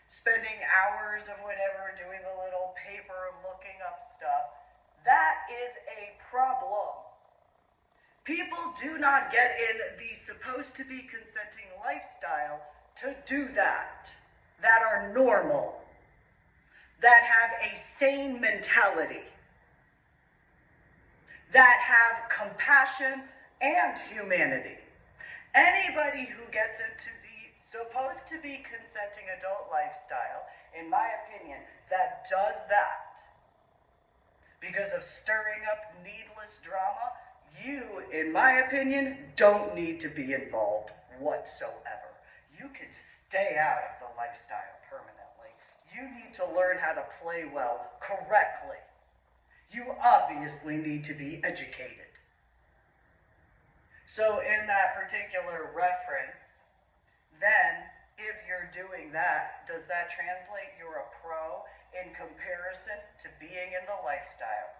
spending hours of whatever doing a little paper of looking up stuff, That is a problem. People do not get in the supposed to be consenting lifestyle to do that are normal, that have a sane mentality, that have compassion and humanity. Anybody who gets into the supposed to be consenting adult lifestyle, in my opinion, that does that because of stirring up needless drama, you, in my opinion, don't need to be involved whatsoever. You can stay out of the lifestyle permanently. You need to learn how to play well correctly. You obviously need to be educated. So in that particular reference, then if you're doing that, does that translate you're a pro in comparison to being in the lifestyle?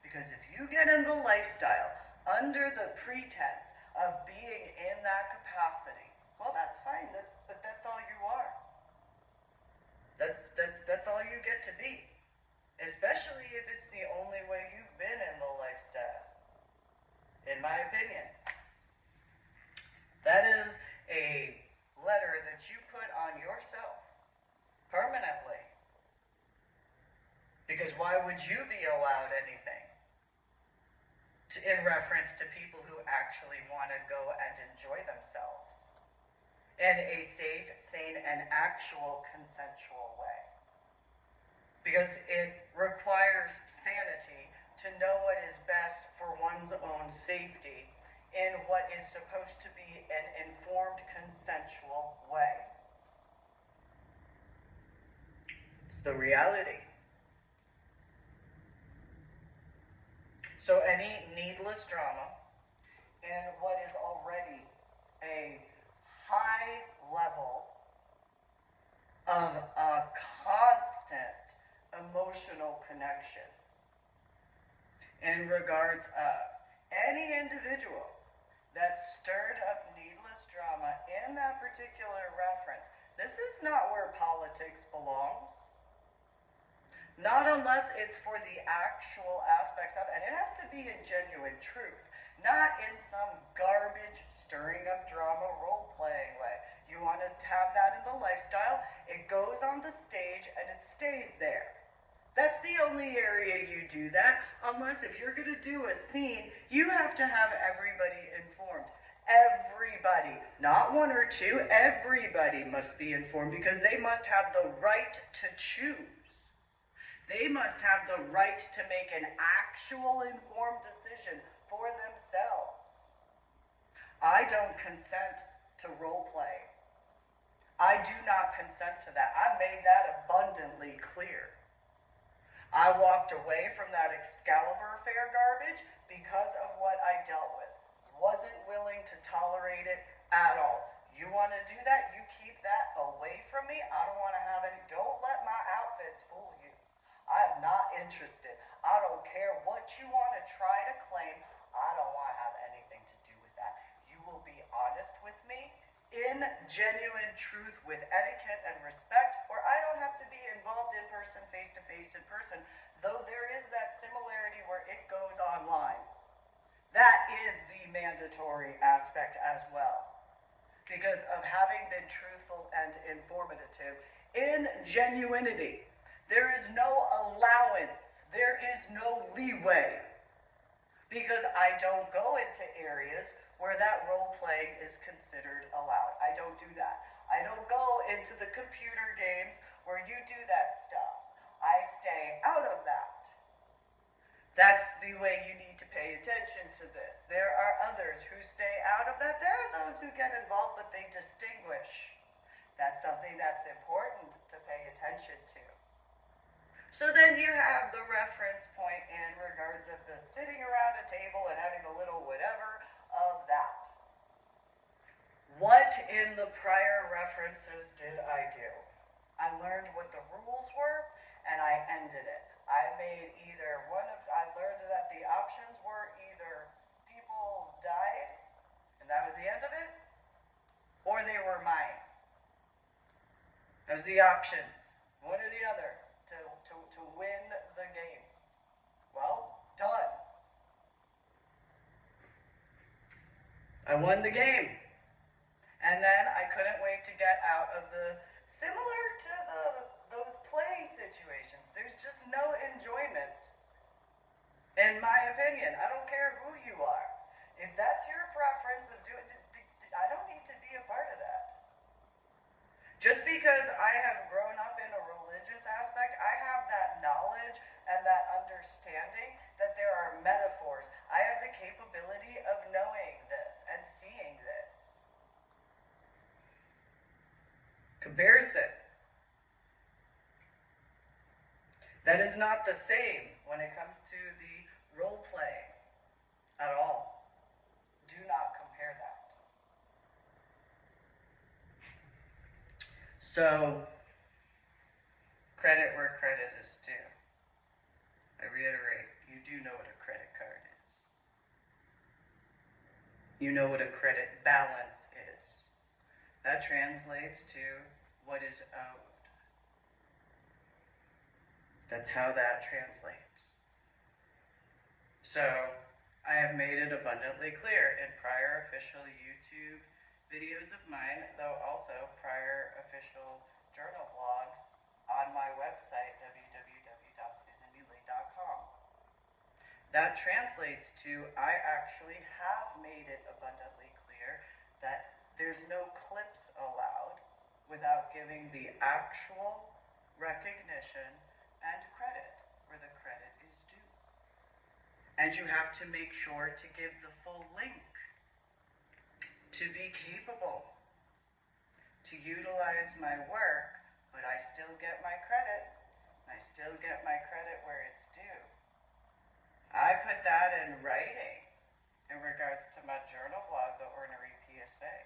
Because if you get in the lifestyle under the pretense of being in that capacity, well, that's fine. That's all you are. That's all you get to be. Especially if it's the only way you've been in the lifestyle. In my opinion. That is a letter that you put on yourself permanently. Because why would you be allowed anything in reference to people who actually want to go and enjoy themselves in a safe, sane, and actual consensual way? Because it requires sanity to know what is best for one's own safety in what is supposed to be an informed, consensual way. It's the reality. So any needless drama in what is already a high level of a constant emotional connection in regards of any individual that stirred up needless drama in that particular reference. This is not where politics belongs. Not unless it's for the actual aspects of it. And it has to be in genuine truth, not in some garbage, stirring up drama, role-playing way. You want to have that in the lifestyle, it goes on the stage and it stays there. That's the only area you do that, unless if you're going to do a scene, you have to have everybody informed. Everybody, not one or two, everybody must be informed because they must have the right to choose. They must have the right to make an actual informed decision for themselves. I don't consent to role play. I do not consent to that. I made that abundantly clear. I walked away from that Excalibur fair garbage because of what I dealt with. Wasn't willing to tolerate it at all. You want to do that? You keep that away from me. I don't want to have any. Don't let my outfits fool you. I am not interested. I don't care what you want to try to claim. I don't want to have anything to do with that. You will be honest with me in genuine truth with etiquette and respect, or I don't have to be involved in person, face-to-face in person, though there is that similarity where it goes online. That is the mandatory aspect as well. Because of having been truthful and informative in genuinity, there is no allowance, there is no leeway. Because I don't go into areas where that role playing is considered allowed. I don't do that. I don't go into the computer games where you do that stuff. I stay out of that. That's the way you need to pay attention to this. There are others who stay out of that. There are those who get involved, but they distinguish. That's something that's important to pay attention to. So then you have the reference point in regards of the sitting around a table and having a little whatever of that. What in the prior references did I do? I learned what the rules were and I ended it. I learned that the options were either people died and that was the end of it, or they were mine. Those are the options, one or the other, to win the game. Well, I won the game. And then I couldn't wait to get out of similar to those play situations. There's just no enjoyment, in my opinion. I don't care who you are. If that's your preference of doing, I don't need to be a part of that. Just because I have grown up in a religious aspect, I have that knowledge and that understanding that there are metaphors. I have the capability of knowing this and seeing this. Comparison. That is not the same when it comes to the role playing at all. Do not compare that. So, credit where credit is due. I reiterate, you do know what a credit card is. You know what a credit balance is. That translates to what is owed. That's how that translates. So, I have made it abundantly clear in prior official YouTube videos of mine, though also prior official journal blogs on my website, www.susanmealy.com. That translates to, I actually have made it abundantly clear that there's no clips allowed without giving the actual recognition and credit where the credit is due. And you have to make sure to give the full link to be capable to utilize my work, but I still get my credit. I still get my credit where it's due. I put that in writing in regards to my journal blog, The Ornery PSA,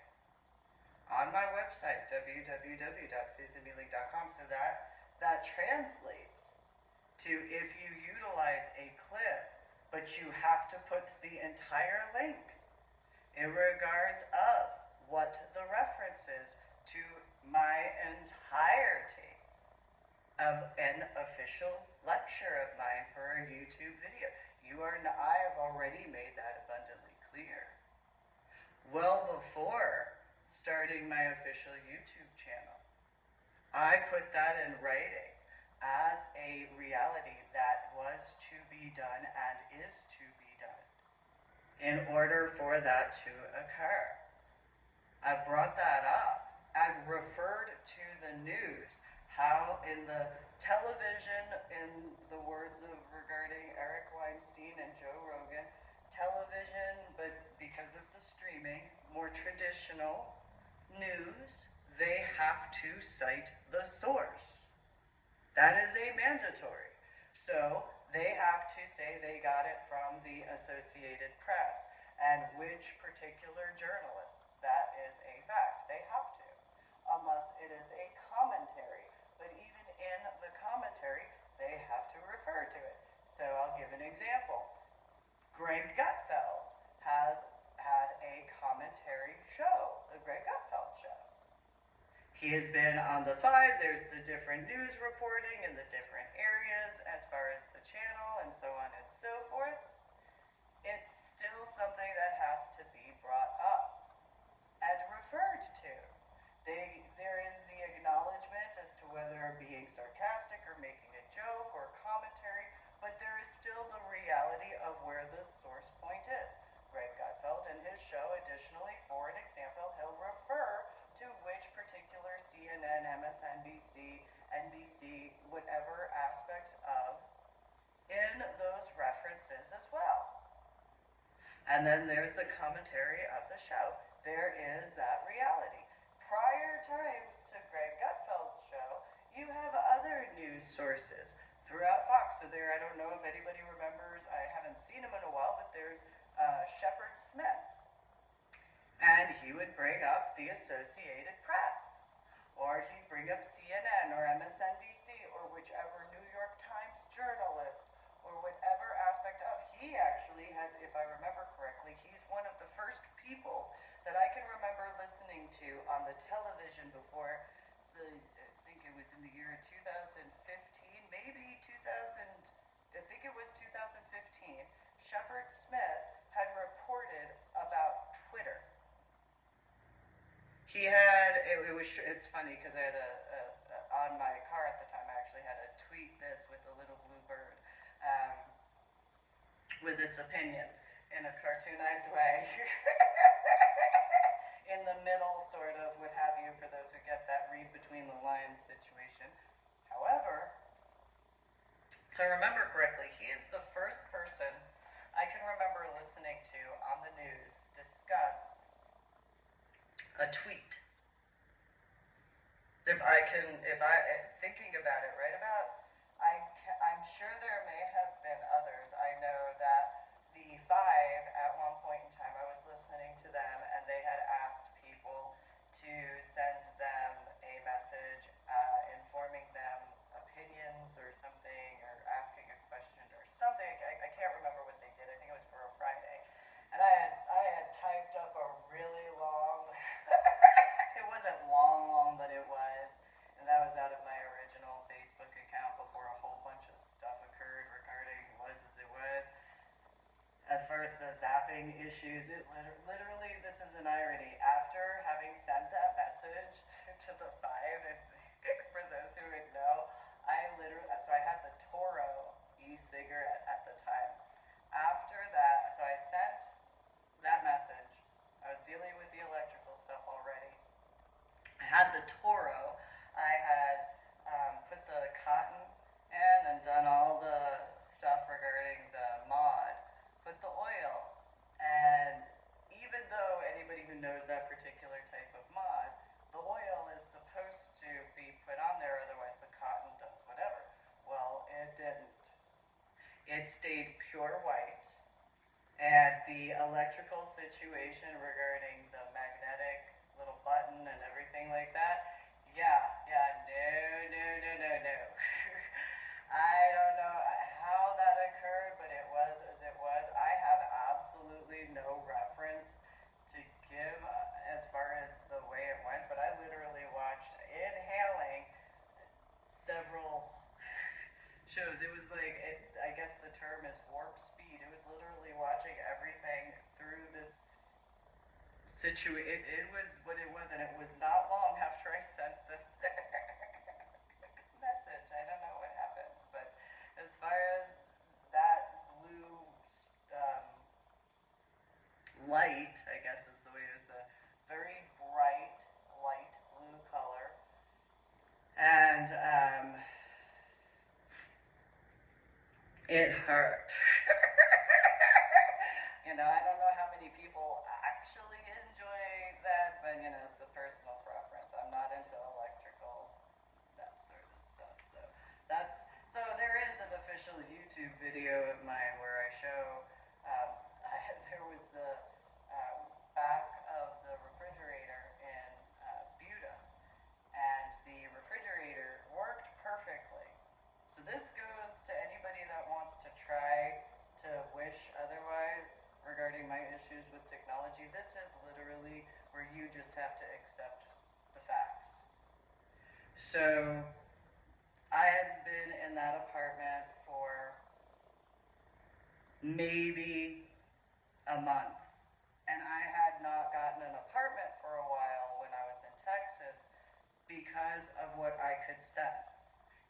on my website, www.susanmealy.com, so that translates to if you utilize a clip, but you have to put the entire link in regards of what the reference is to my entirety of an official lecture of mine for a YouTube video. I have already made that abundantly clear. Well before starting my official YouTube channel, I put that in writing as a reality that was to be done and is to be done in order for that to occur. I've brought that up. I've referred to the news, how in the television, in the words of regarding Eric Weinstein and Joe Rogan, television, but because of the streaming, more traditional news, they have to cite the source. That is a mandatory. So they have to say they got it from the Associated Press and which particular journalist. That is a fact. They have to, unless it is a commentary. But even in the commentary, they have to refer to it. So I'll give an example. Greg Gutfeld has had a commentary show, the Greg Gutfeld Show. He has been on the 5. There's the different news reporting in the different areas as far as the channel and so on and so forth. It's still something that has to be brought up and referred to. There is the acknowledgement as to whether being sarcastic or making a joke or commentary, but there is still the reality of where the source point is. Greg Gutfeld in his show, additionally, for an example, he'll refer to which particular CNN, MSNBC, NBC, whatever aspects of in those references as well. And then there's the commentary of the show. There is that reality. Prior times to Greg Gutfeld's show, you have other news sources throughout Fox. So there, I don't know if anybody remembers, I haven't seen him in a while, but there's Shepard Smith. And he would bring up the Associated Press, or he'd bring up CNN or MSNBC or whichever New York Times journalist or whatever aspect of. He actually had, if I remember correctly, he's one of the first people that I can remember listening to on the television before I think it was in the year 2015, maybe 2000, I think it was 2015, Shepard Smith had reported about Twitter. it's funny because I had on my car at the time, I actually had to tweet this with a little blue bird, with its opinion in a cartoonized way. In the middle, sort of, what have you, for those who get that read between the lines situation. However, if I remember correctly, he is the first person I can remember listening to on the news discuss a tweet. Thinking about it, right about, I'm sure there may have been others. I know that the Five, at one point in time, I was listening to them, and they had asked people to send them a message informing them opinions or something, or asking a question or something. I can't remember what they did. I think it was for a Friday. And I had typed up a really long, it wasn't long, but it was. And that was out of my original Facebook account before a whole bunch of stuff occurred regarding Was As It Was. As far as the zapping issues, it literally, this is an irony. After having sent that message to the Five, for those who would know, so I had the Toro e-cigarette at the time. After that, so I sent that message. I was dealing with the electrical stuff already. I had the Toro. I had put the cotton in and done all the stuff regarding the mod. Put the oil. And even though anybody who knows that particular type of mod, the oil is supposed to be put on there, otherwise the cotton does whatever. Well, it didn't. It stayed pure white. And the electrical situation regarding the magnetic little button and everything like that, no. I don't know how that occurred, but it was as it was. I have absolutely no reference to give as far as the way it went, but I literally watched inhaling several shows. It was like, I guess the term is warp speed. It was literally watching everything through this situation. It was what it was, and it was not long after I sent this message. I don't know what happened, but as far as that blue light, I guess is the way to say, very bright, light blue color, and it hurt. I don't know how many people actually enjoy that, but it's a personal preference. I'm not into electrical, that sort of stuff. So there is an official YouTube video of mine where I show there was the back of the refrigerator in Buda, and the refrigerator worked perfectly. So this goes to anybody that wants to try to wish otherwise regarding my issues with technology. This is literally where you just have to accept the facts. So I had been in that apartment for maybe a month, and I had not gotten an apartment for a while when I was in Texas because of what I could sense,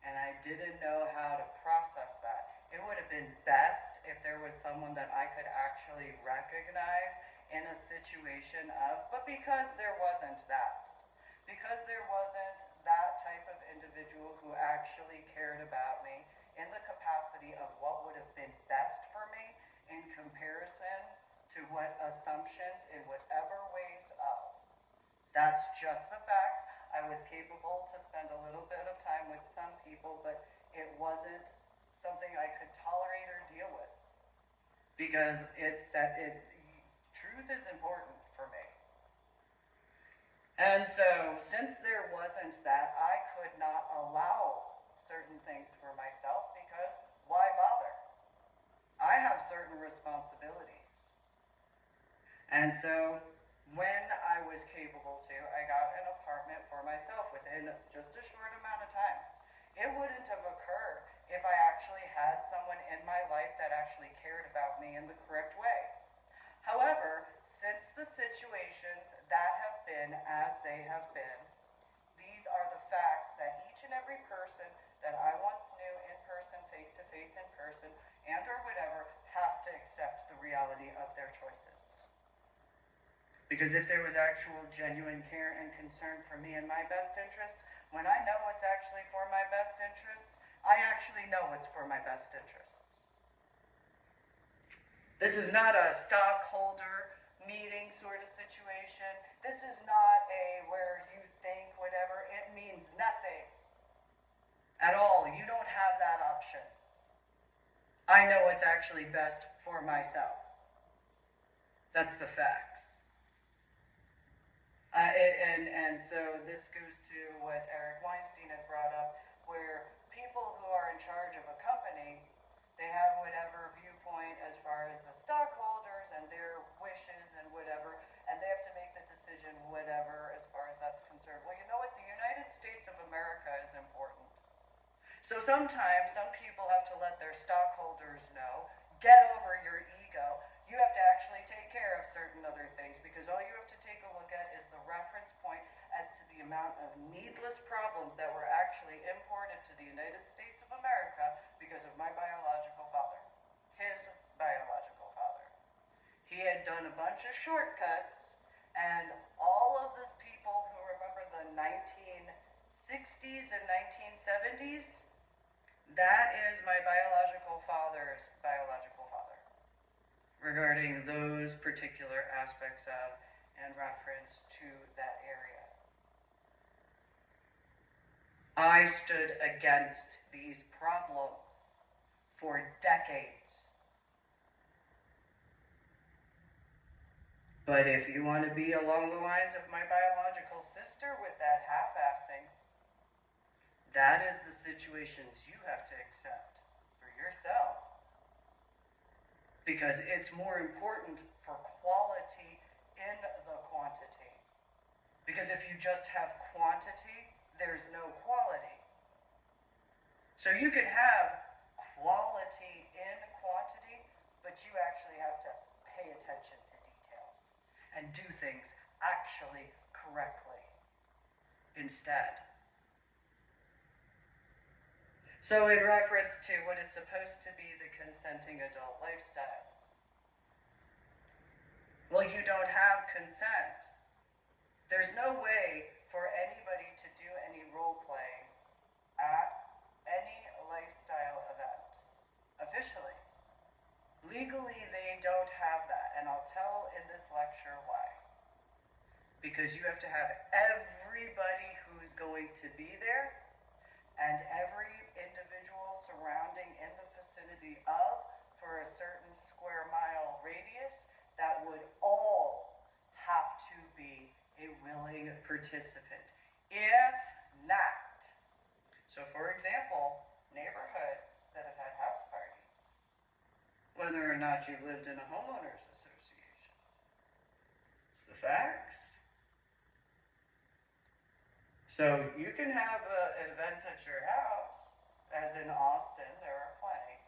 and I didn't know how to process that. It would have been best if there was someone that I could actually recognize in a situation of, but because there wasn't that type of individual who actually cared about me in the capacity of what would have been best for me in comparison to what assumptions in whatever ways of. That's just the facts. I was capable to spend a little bit of time with some people, but it wasn't something I could tolerate or deal with, because truth is important for me. And so, since there wasn't that, I could not allow certain things for myself, because why bother? I have certain responsibilities. And so, when I was capable to, I got an apartment for myself within just a short amount of time. It wouldn't have occurred if I actually had someone in my life that actually cared about me in the correct way. However, since the situations that have been as they have been, person that I once knew in person, face-to-face in person, and or whatever, has to accept the reality of their choices. Because if there was actual genuine care and concern for me and my best interests, when I know what's actually for my best interests, I actually know what's for my best interests. This is not a stockholder meeting sort of situation. This is not a where you think whatever. It means nothing at all. You don't have that option. I know what's actually best for myself. That's the facts. And so this goes to what Eric Weinstein had brought up, where people who are in charge of a company, they have whatever viewpoint as far as the stockholders and their wishes and whatever, and they have to make the decision whatever as far as that's concerned. Well, you know what? The United States of America is important. So sometimes some people have to let their stockholders know, get over your ego. You have to actually take care of certain other things, because all you have to take a look at is the reference point as to the amount of needless problems that were actually imported to the United States of America because of my biological father, his biological father. He had done a bunch of shortcuts, and all of these people who remember the 1960s and 1970s, that is my biological father's biological father, regarding those particular aspects of and reference to that area. I stood against these problems for decades. But if you want to be along the lines of my biological sister with that half-assing, that is the situations you have to accept for yourself. Because it's more important for quality in the quantity. Because if you just have quantity, there's no quality. So you can have quality in quantity, but you actually have to pay attention to details and do things actually correctly instead. So in reference to what is supposed to be the consenting adult lifestyle, well, you don't have consent. There's no way for anybody to do any role-playing at any lifestyle event, officially. Legally, they don't have that, and I'll tell in this lecture why. Because you have to have everybody who's going to be there, and every individual surrounding in the vicinity of, for a certain square mile radius, that would all have to be a willing participant. If not, so for example, neighborhoods that have had house parties, whether or not you lived in a homeowners association, it's the facts. So you can have an event at your house, as in Austin, there are plenty,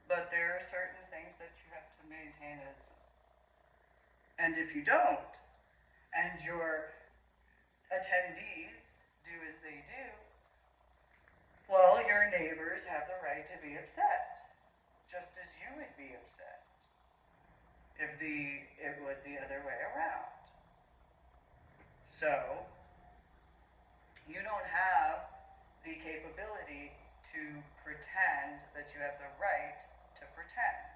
but there are certain things that you have to maintain as, and if you don't, and your attendees do as they do, well, your neighbors have the right to be upset, just as you would be upset if it was the other way around. So you don't have the capability to pretend that you have the right to pretend.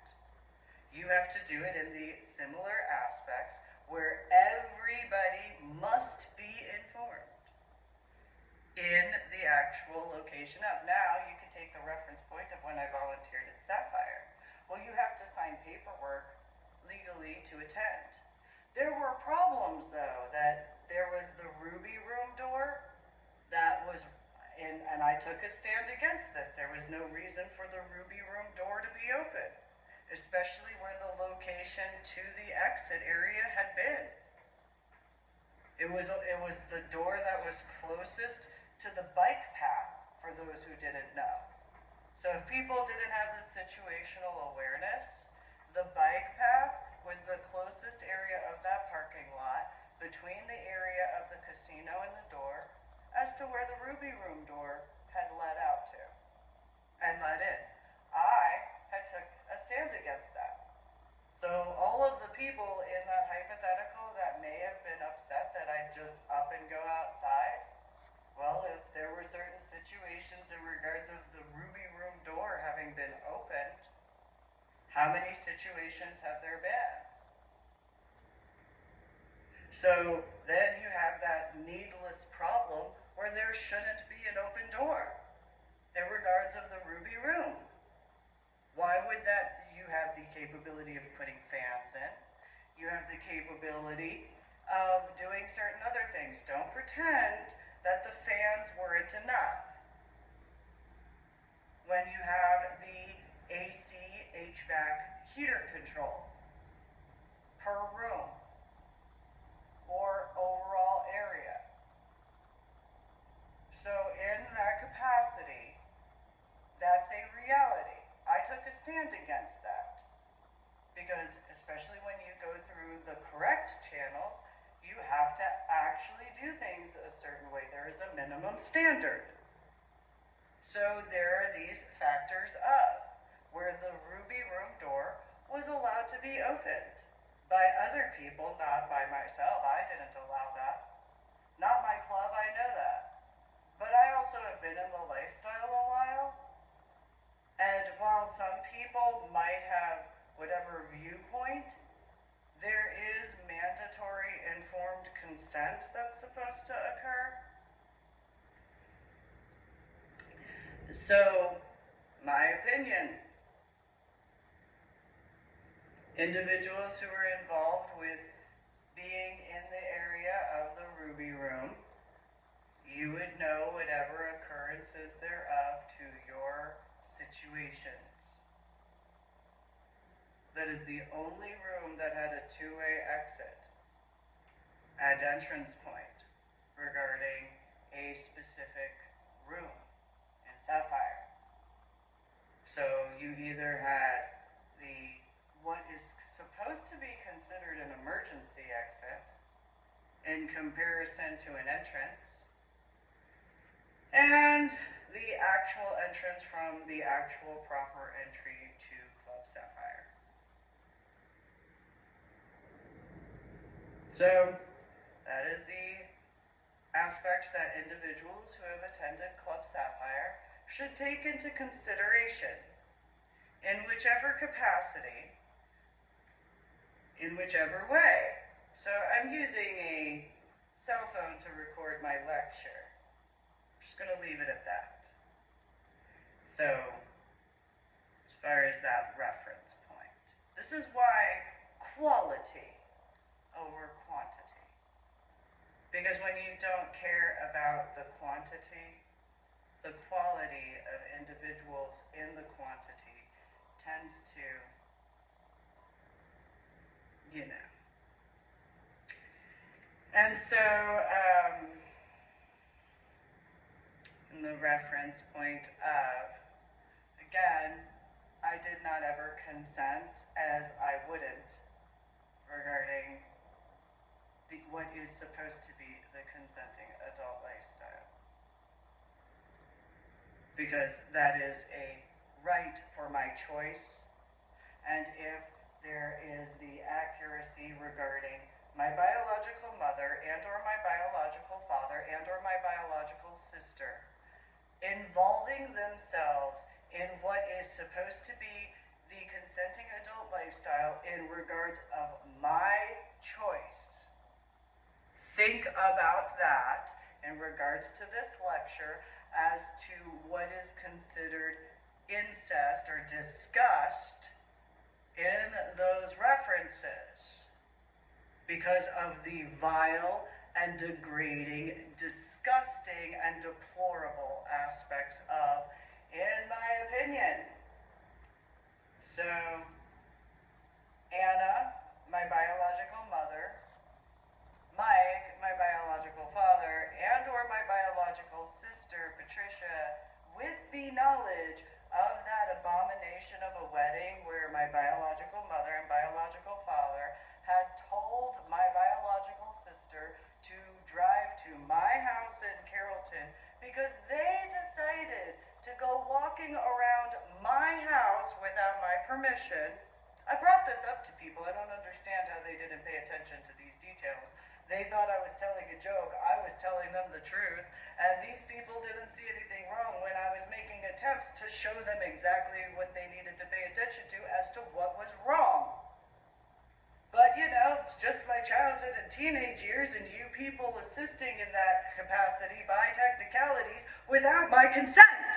You have to do it in the similar aspects where everybody must be informed in the actual location of. Now, you can take the reference point of when I volunteered at Sapphire. Well, you have to sign paperwork legally to attend. There were problems, though, that there was the Ruby Room door that was, and I took a stand against this. There was no reason for the Ruby Room door to be open, especially where the location to the exit area had been. It was the door that was closest to the bike path, for those who didn't know. So if people didn't have the situational awareness, the bike path was the closest area of that parking lot between the area of the casino and the door as to where the Ruby Room door had led out to and led in. I had took a stand against that. So all of the people in that hypothetical that may have been upset that I'd just up and go outside, well, if there were certain situations in regards of the ruby room door having been opened, how many situations have there been? So then you have that needless problem where there shouldn't be an open door in regards of the ruby room. Why would that? You have the capability of putting fans in. You have the capability of doing certain other things. Don't pretend that the fans weren't enough. When you have the AC, HVAC heater control per room or overall area. So in that capacity, that's a reality. I took a stand against that because especially when you go through the correct channels, you have to actually do things a certain way. There is a minimum standard. So there are these factors of where the ruby room door was allowed to be opened by other people, not by myself. I didn't allow that. Not my club, I know that. But I also have been in the lifestyle a while. And while some people might have whatever viewpoint, there is mandatory informed consent that's supposed to occur. So, my opinion, individuals who are involved with being in the area of the ruby room, you would know whatever occurrences thereof to your situations. That is the only room that had a two-way exit and entrance point regarding a specific room in Sapphire. So you either had what is supposed to be considered an emergency exit in comparison to an entrance, and the actual entrance from the actual proper entry to Club Sapphire. So, that is the aspects that individuals who have attended Club Sapphire should take into consideration in whichever capacity, in whichever way. So, I'm using a cell phone to record my lecture. Just going to leave it at that. So, as far as that reference point, this is why quality over quantity. Because when you don't care about the quantity, the quality of individuals in the quantity tends to, And so, in the reference point of, again, I did not ever consent, as I wouldn't, regarding what is supposed to be the consenting adult lifestyle. Because that is a right for my choice, and if there is the accuracy regarding my biological mother and or my biological father and or my biological sister involving themselves in what is supposed to be the consenting adult lifestyle in regards of my choice. Think about that in regards to this lecture as to what is considered incest or disgust in those references because of the vile and degrading, disgusting, and deplorable aspects of, in my opinion. So, Anna, my biological mother, Mike, my biological father, and or my biological sister, Patricia, with the knowledge of that abomination of a wedding where my biological mother and biological father had told my biological sister to drive to my house in Carrollton because they decided permission. I brought this up to people. I don't understand how they didn't pay attention to these details. They thought I was telling a joke. I was telling them the truth. And these people didn't see anything wrong when I was making attempts to show them exactly what they needed to pay attention to as to what was wrong. But, it's just my childhood and teenage years, and you people assisting in that capacity by technicalities without my consent.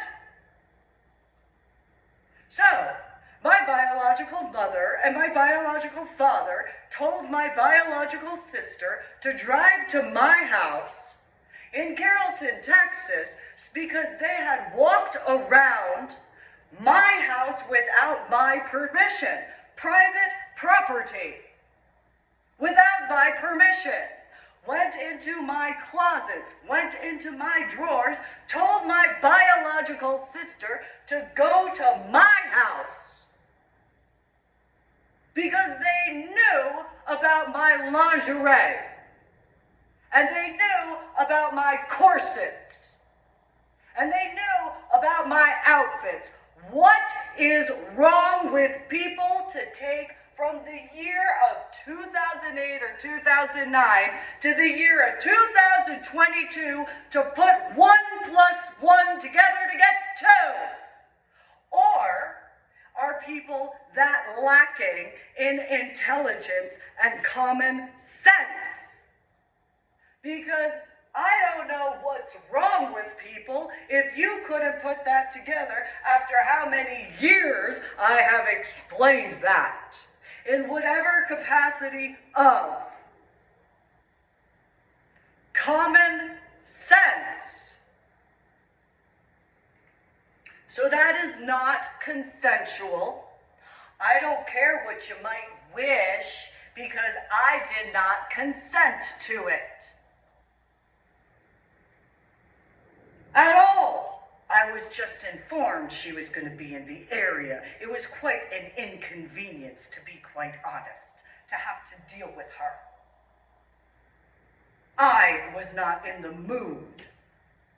So, my biological mother and my biological father told my biological sister to drive to my house in Carrollton, Texas, because they had walked around my house without my permission. Private property. Without my permission. Went into my closets, went into my drawers, told my biological sister to go to my house. Because they knew about my lingerie. And they knew about my corsets. And they knew about my outfits. What is wrong with people to take from the year of 2008 or 2009 to the year of 2022 to put 1 plus 1 together to get 2? Or are people that lacking in intelligence and common sense? Because I don't know what's wrong with people if you couldn't put that together after how many years I have explained that. In whatever capacity of common sense. So that is not consensual. I don't care what you might wish because I did not consent to it. At all. I was just informed she was going to be in the area. It was quite an inconvenience, to be quite honest, to have to deal with her. I was not in the mood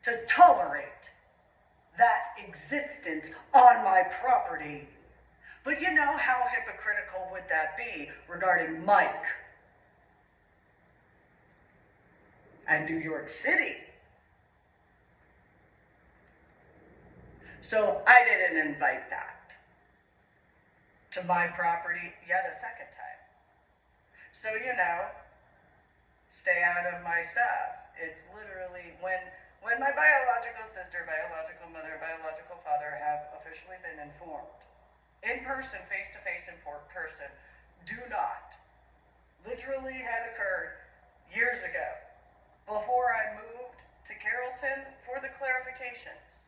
to tolerate that existence on my property. But how hypocritical would that be regarding Mike and New York City? So I didn't invite that to my property yet a second time. So, stay out of my stuff. It's literally when my biological sister, biological mother, biological father have officially been informed, in person, face-to-face in person, do not, literally had occurred years ago, before I moved to Carrollton for the clarifications.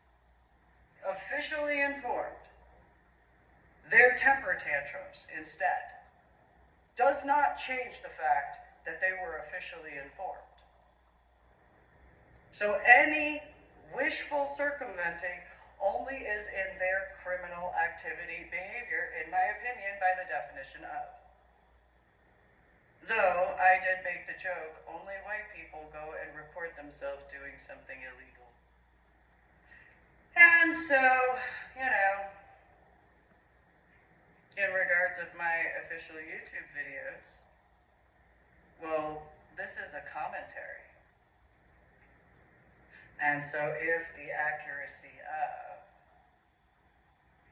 Officially informed, their temper tantrums instead does not change the fact that they were officially informed. So any wishful circumventing only is in their criminal activity behavior, in my opinion, by the definition of. Though I did make the joke, only white people go and record themselves doing something illegal. And so, in regards of my official YouTube videos, well, this is a commentary. And so if the accuracy of,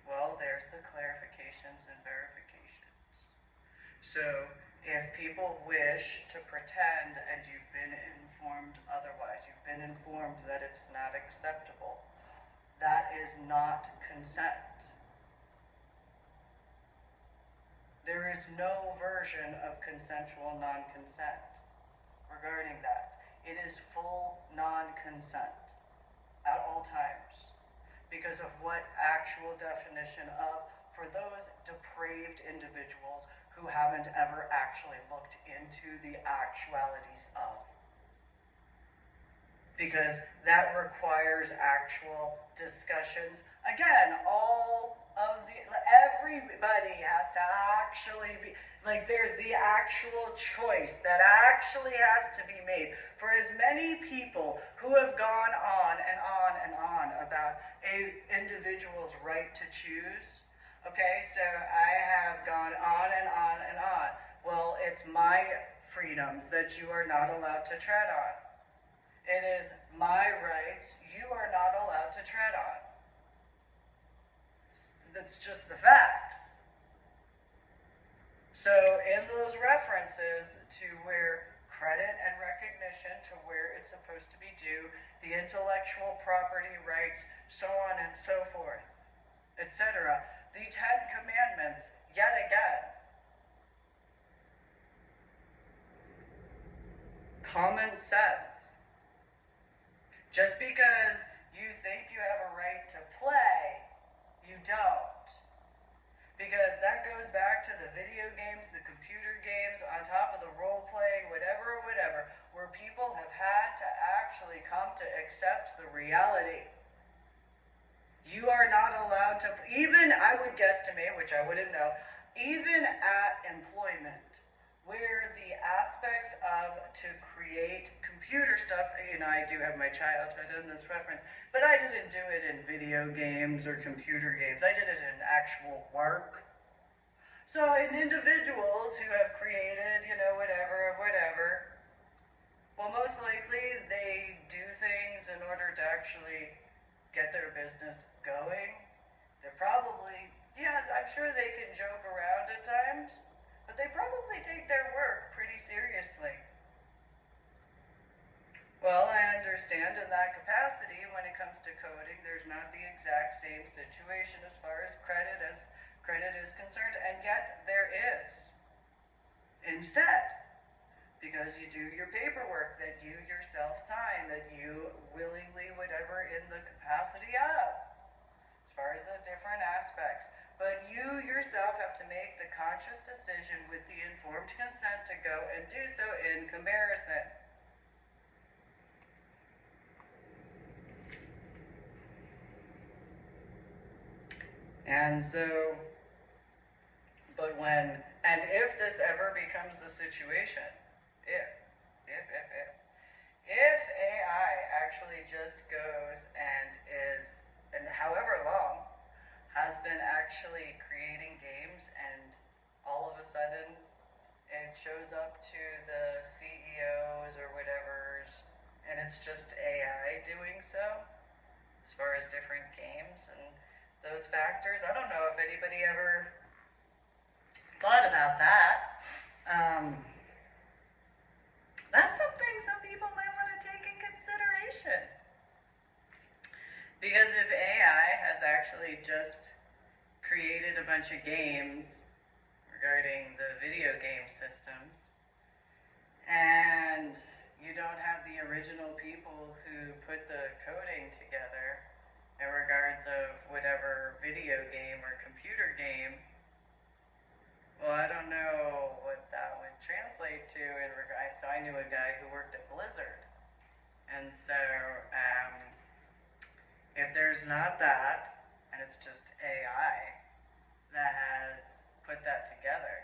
well, there's the clarifications and verifications. So if people wish to pretend and you've been informed otherwise, you've been informed that it's not acceptable, that is not consent. There is no version of consensual non-consent regarding that. It is full non-consent at all times because of what actual definition of, for those depraved individuals who haven't ever actually looked into the actualities of. Because that requires actual discussions. Again, everybody has to actually be, there's the actual choice that actually has to be made. For as many people who have gone on and on and on about an individual's right to choose, Okay, so I have gone on and on and on. Well, it's my freedoms that you are not allowed to tread on. It is my rights you are not allowed to tread on. That's just the facts. So in those references to where credit and recognition to where it's supposed to be due, the intellectual property rights, so on and so forth, etc., the Ten Commandments, yet again, common sense. Just because you think you have a right to play, you don't. Because that goes back to the video games, the computer games, on top of the role-playing, whatever, where people have had to actually come to accept the reality. You are not allowed to, even, I would guesstimate, which I wouldn't know, even at employment, where the aspects of to create computer stuff, I do have my childhood in this reference, but I didn't do it in video games or computer games. I did it in actual work. So in individuals who have created, whatever, well, most likely they do things in order to actually get their business going. They're probably, I'm sure they can joke around at times, but they probably take their work pretty seriously. Well, I understand in that capacity, when it comes to coding, there's not the exact same situation as far as credit is concerned, and yet there is. Instead, because you do your paperwork that you yourself sign, that you willingly, whatever, in the capacity of, as far as the different aspects. But you yourself have to make the conscious decision with the informed consent to go and do so in comparison. And so, if this ever becomes a situation, if AI actually just goes and however long, has been actually creating games, and all of a sudden it shows up to the CEOs or whatever's, and it's just AI doing so, as far as different games and those factors. I don't know if anybody ever thought about that. That's something some people might want to take in consideration. Because if AI has actually just created a bunch of games regarding the video game systems, and you don't have the original people who put the coding together in regards of whatever video game or computer game, well, I don't know what that would translate to in regards. So I knew a guy who worked at Blizzard, and so if there's not that, and it's just AI that has put that together,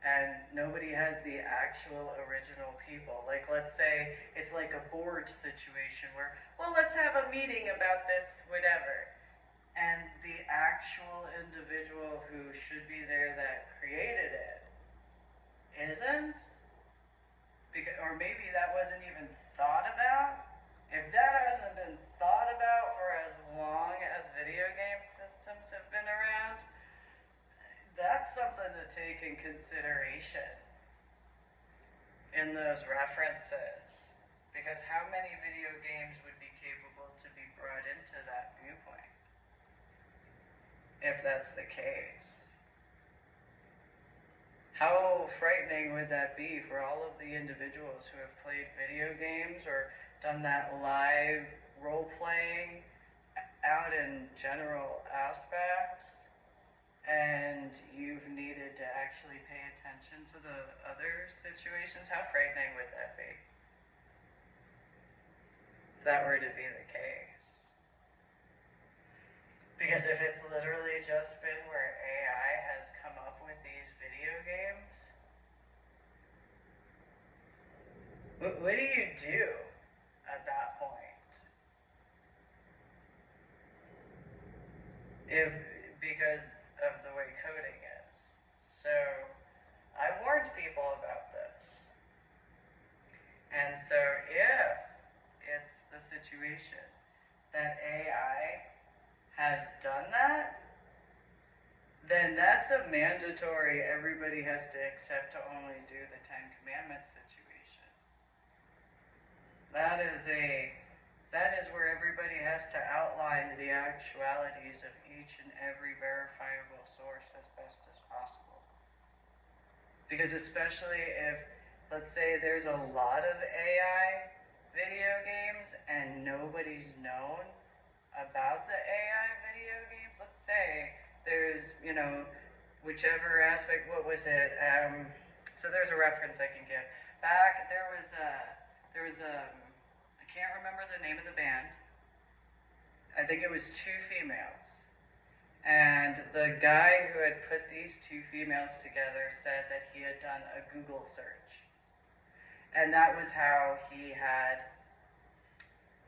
and nobody has the actual original people, like let's say it's like a board situation where, well, let's have a meeting about this, whatever, and the actual individual who should be there that created it isn't, or maybe that wasn't even thought about. If that hasn't been thought about for as long as video game systems have been around, that's something to take in consideration in those references. Because how many video games would be capable to be brought into that viewpoint? If that's the case. How frightening would that be for all of the individuals who have played video games or done that live role-playing out in general aspects, and you've needed to actually pay attention to the other situations? How frightening would that be? If that were to be the case. Because if it's literally just been where AI has come up with these video games, what do you do at that point? Because And so if it's the situation that AI has done that, then that's a mandatory, everybody has to accept to only do the Ten Commandments situation. That is where everybody has to outline the actualities of each and every verifiable source as best as possible. Because especially if, let's say there's a lot of AI video games and nobody's known about the AI video games, let's say there's, whichever aspect, what was it? So there's a reference I can give. Back, there was I can't remember the name of the band. I think it was two females. And the guy who had put these two females together said that he had done a Google search. And that was how he had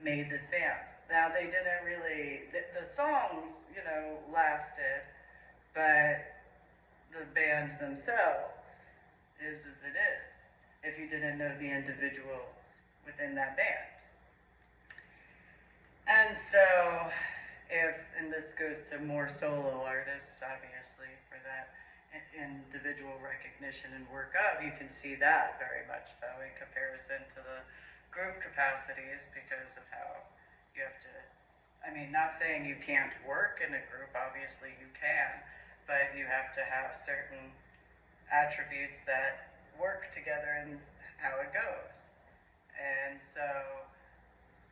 made this band. Now, they didn't really, the songs, lasted, but the band themselves is as it is, if you didn't know the individuals within that band. And so, and this goes to more solo artists, obviously, for that individual recognition and work of, you can see that very much so in comparison to the group capacities, because of how you have to, not saying you can't work in a group, obviously you can, but you have to have certain attributes that work together and how it goes. And so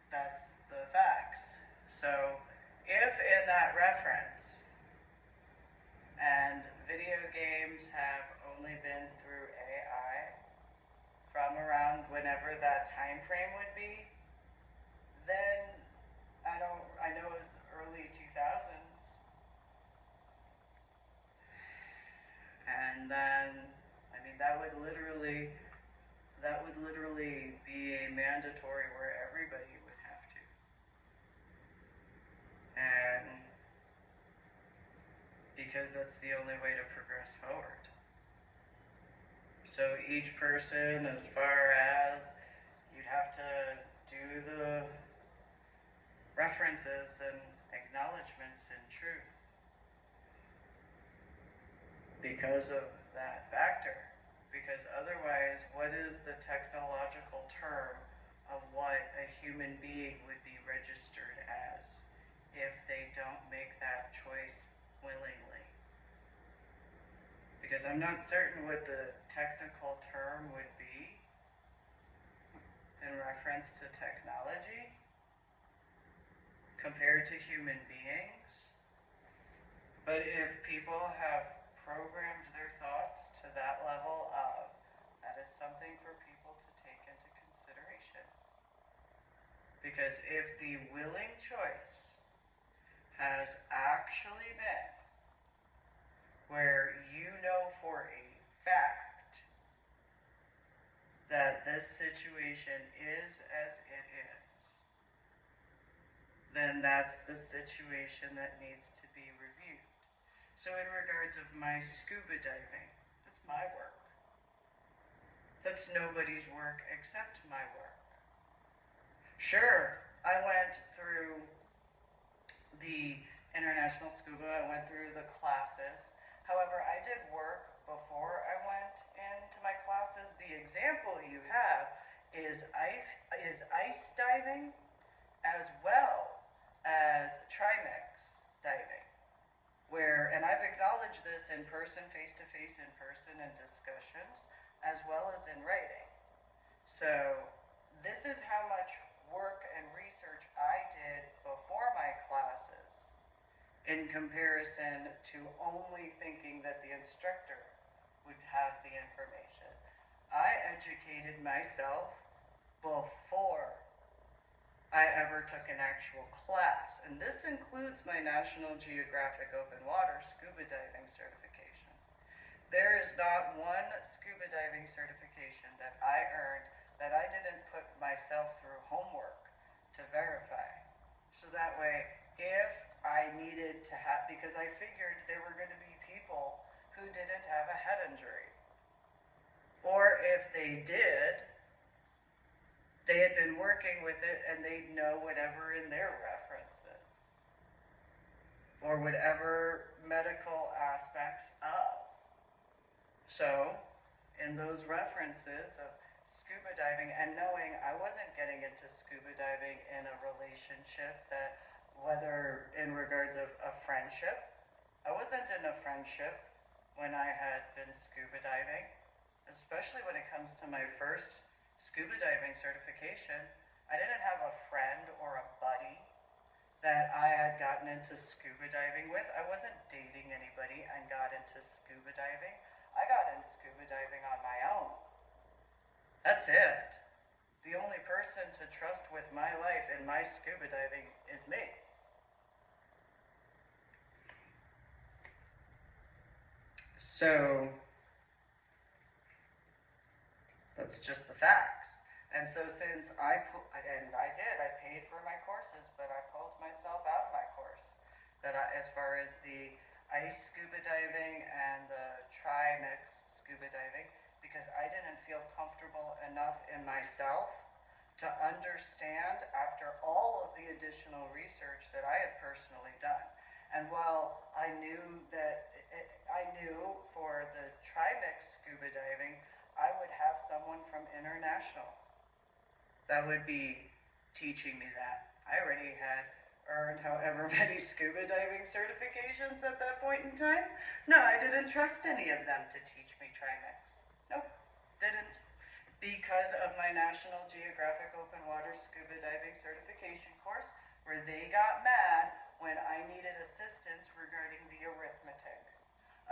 that's the facts. So if in that reference, and video games have only been through AI from around whenever that time frame would be, then I know it was early 2000s. And then, that would literally be a mandatory where everybody would have to. And because that's the only way to progress forward. So each person, as far as you'd have to do the references and acknowledgments in truth because of that factor. Because otherwise, what is the technological term of what a human being would be registered as if they don't make that choice willingly? Because I'm not certain what the technical term would be in reference to technology compared to human beings. But if people have programmed their thoughts to that level of, that is something for people to take into consideration. Because if the willing choice has actually been where you know for a fact that this situation is as it is, then that's the situation that needs to be reviewed. So in regards of my scuba diving, that's my work. That's nobody's work except my work. Sure, I went through the international scuba, I went through the classes. However, I did work before I went into my classes. The example you have is ice diving as well as trimix diving. And I've acknowledged this in person, face-to-face in person in discussions, as well as in writing. So this is how much work and research I did before my classes in comparison to only thinking that the instructor would have the information. I educated myself before I ever took an actual class, and this includes my National Geographic Open Water scuba diving certification. There is not one scuba diving certification that I earned that I didn't put myself through homework to verify. So that way, if I needed to have, because I figured there were going to be people who didn't have a head injury. Or if they did, They had been working with it, and they'd know whatever in their references, or whatever medical aspects of. So, in those references of scuba diving, and knowing I wasn't getting into scuba diving in a relationship that, whether in regards of a friendship, I wasn't in a friendship when I had been scuba diving, especially when it comes to my first scuba diving certification. I didn't have a friend or a buddy that I had gotten into scuba diving with. I wasn't dating anybody and got into scuba diving. I got in scuba diving on my own. That's it. The only person to trust with my life in my scuba diving is me. So, that's just the facts. And so since I paid for my courses, but I pulled myself out of my course. As far as the ice scuba diving and the tri-mix scuba diving, because I didn't feel comfortable enough in myself to understand, after all of the additional research that I had personally done. And while I knew for the tri-mix scuba diving, I would have someone from international that would be teaching me that. I already had earned however many scuba diving certifications at that point in time. No, I didn't trust any of them to teach me tri-mix. Nope, didn't. Because of my National Geographic Open Water Scuba Diving Certification course, where they got mad when I needed assistance regarding the arithmetic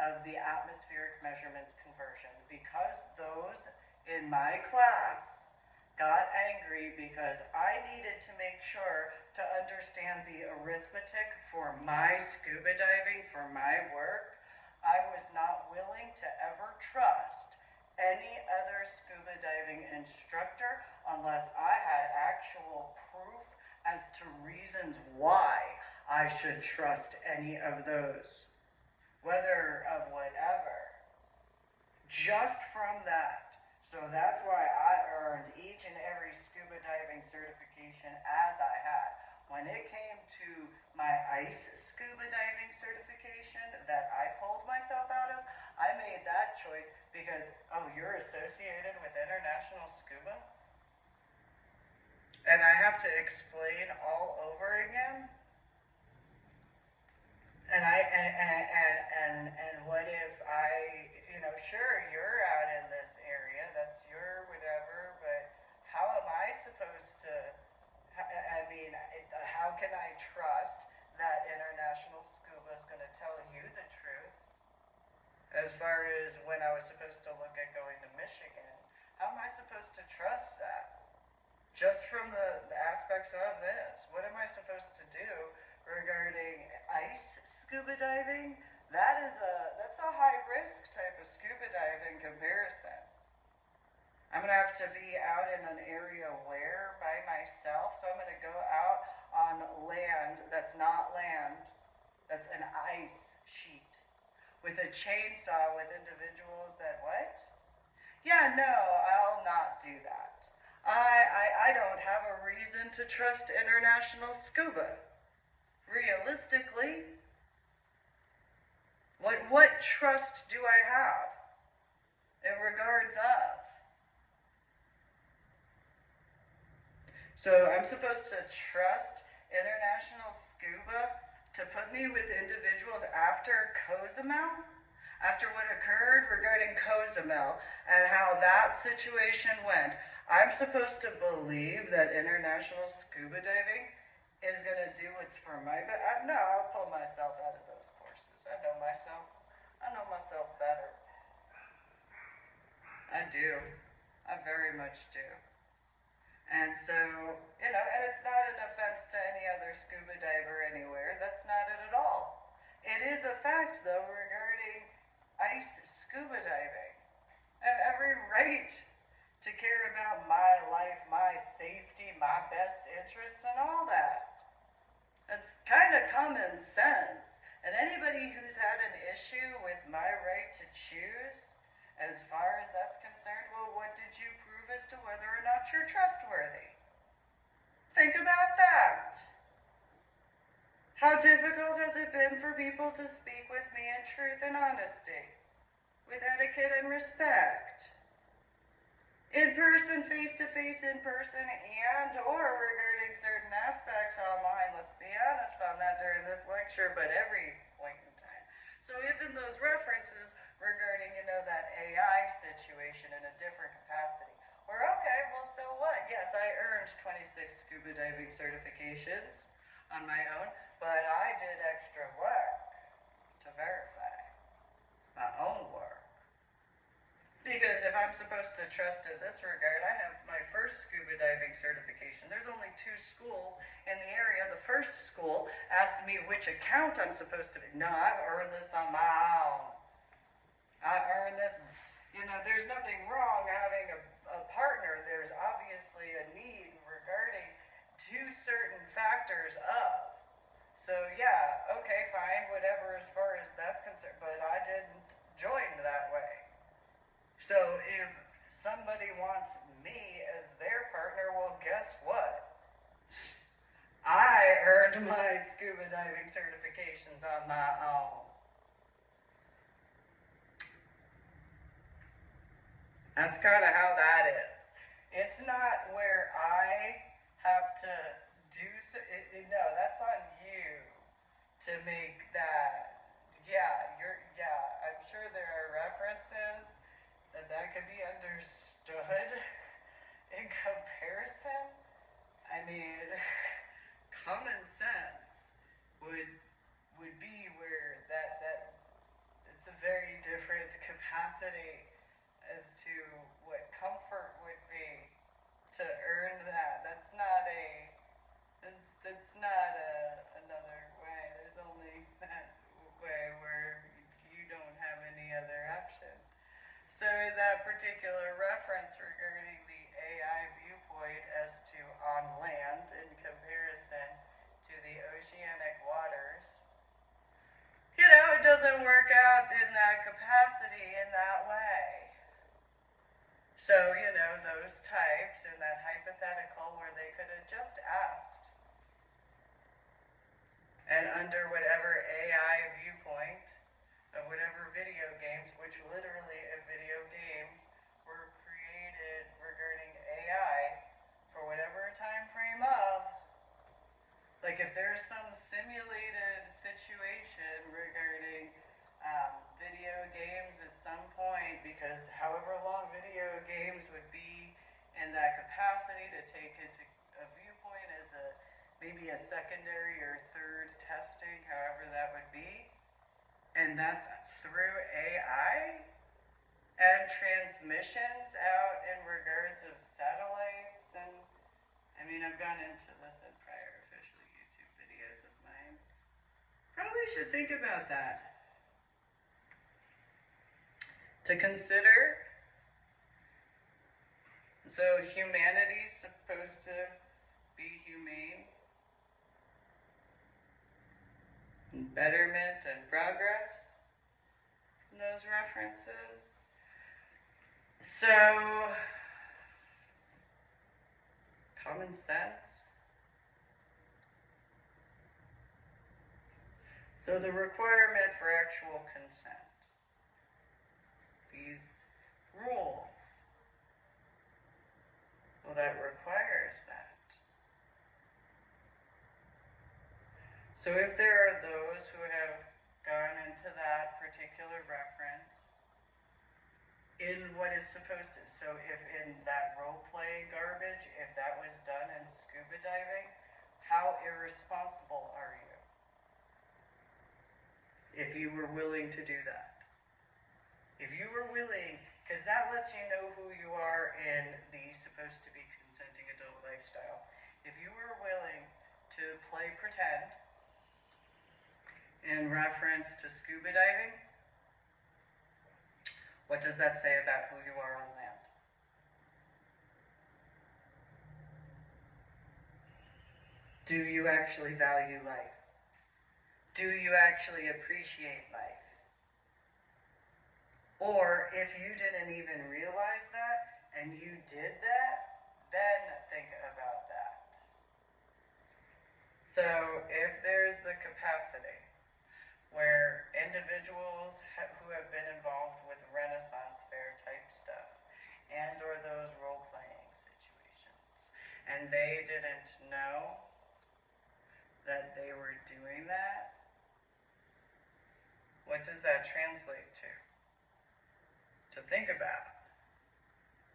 of the atmospheric measurements conversion. Because those in my class got angry because I needed to make sure to understand the arithmetic for my scuba diving, for my work, I was not willing to ever trust any other scuba diving instructor unless I had actual proof as to reasons why I should trust any of those, whether of whatever. Just from that. So that's why I earned each and every scuba diving certification as I had. When it came to my ice scuba diving certification that I pulled myself out of, I made that choice because, oh, you're associated with International Scuba? And I have to explain all over again? And what if sure, you're out in this area, that's your whatever, but how am I supposed to, how can I trust that International Scuba is going to tell you the truth? As far as when I was supposed to look at going to Michigan, how am I supposed to trust that? Just from the aspects of this, what am I supposed to do regarding ice scuba diving? That's a high-risk type of scuba diving comparison. I'm going to have to be out in an area where by myself, so I'm going to go out on land that's not land, that's an ice sheet, with a chainsaw with individuals that what? Yeah, no, I'll not do that. I don't have a reason to trust International Scuba. Realistically, what trust do I have in regards of? So I'm supposed to trust International Scuba to put me with individuals after Cozumel? After what occurred regarding Cozumel and how that situation went, I'm supposed to believe that International Scuba Diving is going to do what's for my best? No, I'll pull myself out of those courses. I know myself better. I do. I very much do. And so, and it's not an offense to any other scuba diver anywhere. That's not it at all. It is a fact, though, regarding ice scuba diving. I have every right to care about my life, my safety, my best interests, and all that. It's kind of common sense. And anybody who's had an issue with my right to choose, as far as that's concerned, well, what did you prove as to whether or not you're trustworthy. Think about that. How difficult has it been for people to speak with me in truth and honesty, with etiquette and respect? In person, face-to-face, in person, and or regarding certain aspects online. Let's be honest on that during this lecture, but every point in time. So even those references regarding, that AI situation in a different capacity. Or, okay, well, so what? Yes, I earned 26 scuba diving certifications on my own, but I did extra work to verify my own work. Because if I'm supposed to trust in this regard, I have my first scuba diving certification. There's only 2 schools in the area. The first school asked me which account I'm supposed to be. No, I earned this on my own. I earned this. There's nothing wrong having a partner. There's obviously a need regarding 2 certain factors of. So yeah, okay, fine, whatever as far as that's concerned. But I didn't join that way. So if somebody wants me as their partner, well, guess what? I earned my scuba diving certifications on my own. That's kind of how that is. It's not where I have to do so. No, that's on you to make that. I'm sure there are references that could be understood in comparison. I mean, common sense would be where that it's a very different capacity as to what comfort would be to earn that. That's not another way. There's only that way where you don't have any other option. So that particular reference regarding the AI viewpoint as to on land in comparison to the oceanic waters, it doesn't work out in that capacity in that way. So, those types in that hypothetical where they could have just asked, and under whatever AI viewpoint of whatever video games, which literally video games were created regarding AI for whatever time frame of, like if there's some simulated situation regarding video games at some point, because however long video games would be in that capacity to take into a viewpoint as maybe a secondary or third testing, however that would be, and that's through AI and transmissions out in regards of satellites. And I've gone into this in prior official YouTube videos of mine. Probably should think about that. To consider. So humanity's supposed to be humane, and betterment and progress in those references. So common sense. So the requirement for actual consent. These rules. Well, that requires that. So if there are those who have gone into that particular reference in what is supposed to, so if in that role-play garbage, if that was done in scuba diving, how irresponsible are you? If you were willing to do that. If you were willing, because that lets you know who you are in the supposed to be consenting adult lifestyle. If you were willing to play pretend in reference to scuba diving, what does that say about who you are on land? Do you actually value life? Do you actually appreciate life? Or if you didn't even realize that, and and you did that, then think about that. So if there's the capacity where individuals who have been involved with Renaissance fair type stuff and or those role-playing situations, and they didn't know that they were doing that, what does that translate to? To think about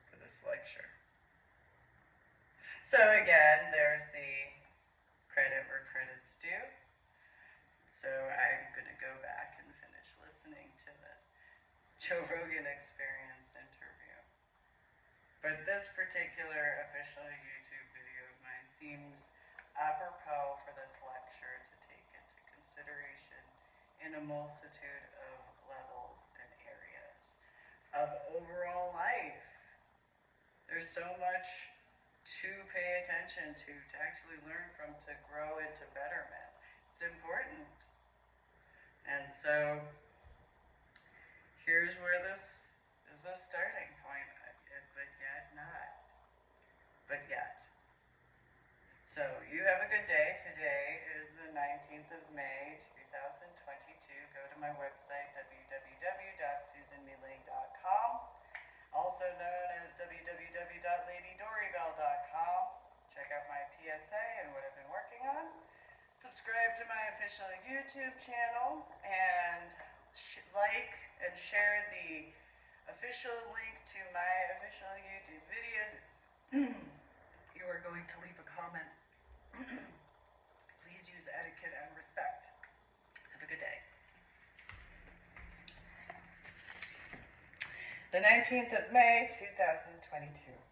for this lecture. So again, there's the credit where credit's due. So I'm going to go back and finish listening to the Joe Rogan Experience interview. But this particular official YouTube video of mine seems apropos for this lecture to take into consideration in a multitude of levels and areas of overall life. There's so much to pay attention to actually learn from, to grow into betterment. It's important. And so here's where this is a starting point, but yet not. But yet. So you have a good day. Today is the 19th of May, 2022. Go to my website, www.susanmealing.com, also known as www.ladydorybell.com. Check out my PSA and what I've been working on. Subscribe to my official YouTube channel and like and share the official link to my official YouTube videos. You are going to leave a comment. Please use etiquette and respect. Have a good day. The 19th of May, 2022.